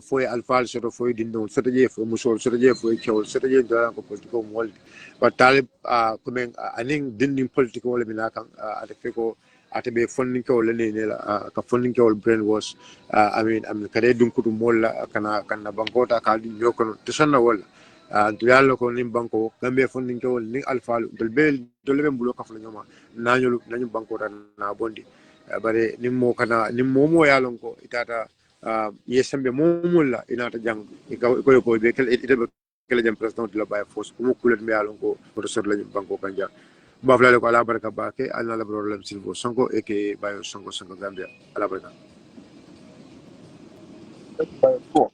for Alpha sort of for didn't know strategy for Musol, strategy for strategy political world. But Talib coming, I think didn't political Minakang at the Fico. Ate be funding ko lene la ka funding ko brainwash kare dum kutu molla kana bankota ka di nyoko to sanna wala to yalla ko nim banko gambe funding ko ni alfa dol be mbulo ka fula nyoma nanyu bankota na bondi bare nimmo mo yalon ko itata yesambe momulla inata jang ko be kel ite be kel jam president la bay force ko kulet me yalon ko professeur la banko kanja Bafla ko ala baraka bake ala la problem silvo sonko eke bayo sonko Gambia ala baraka Ko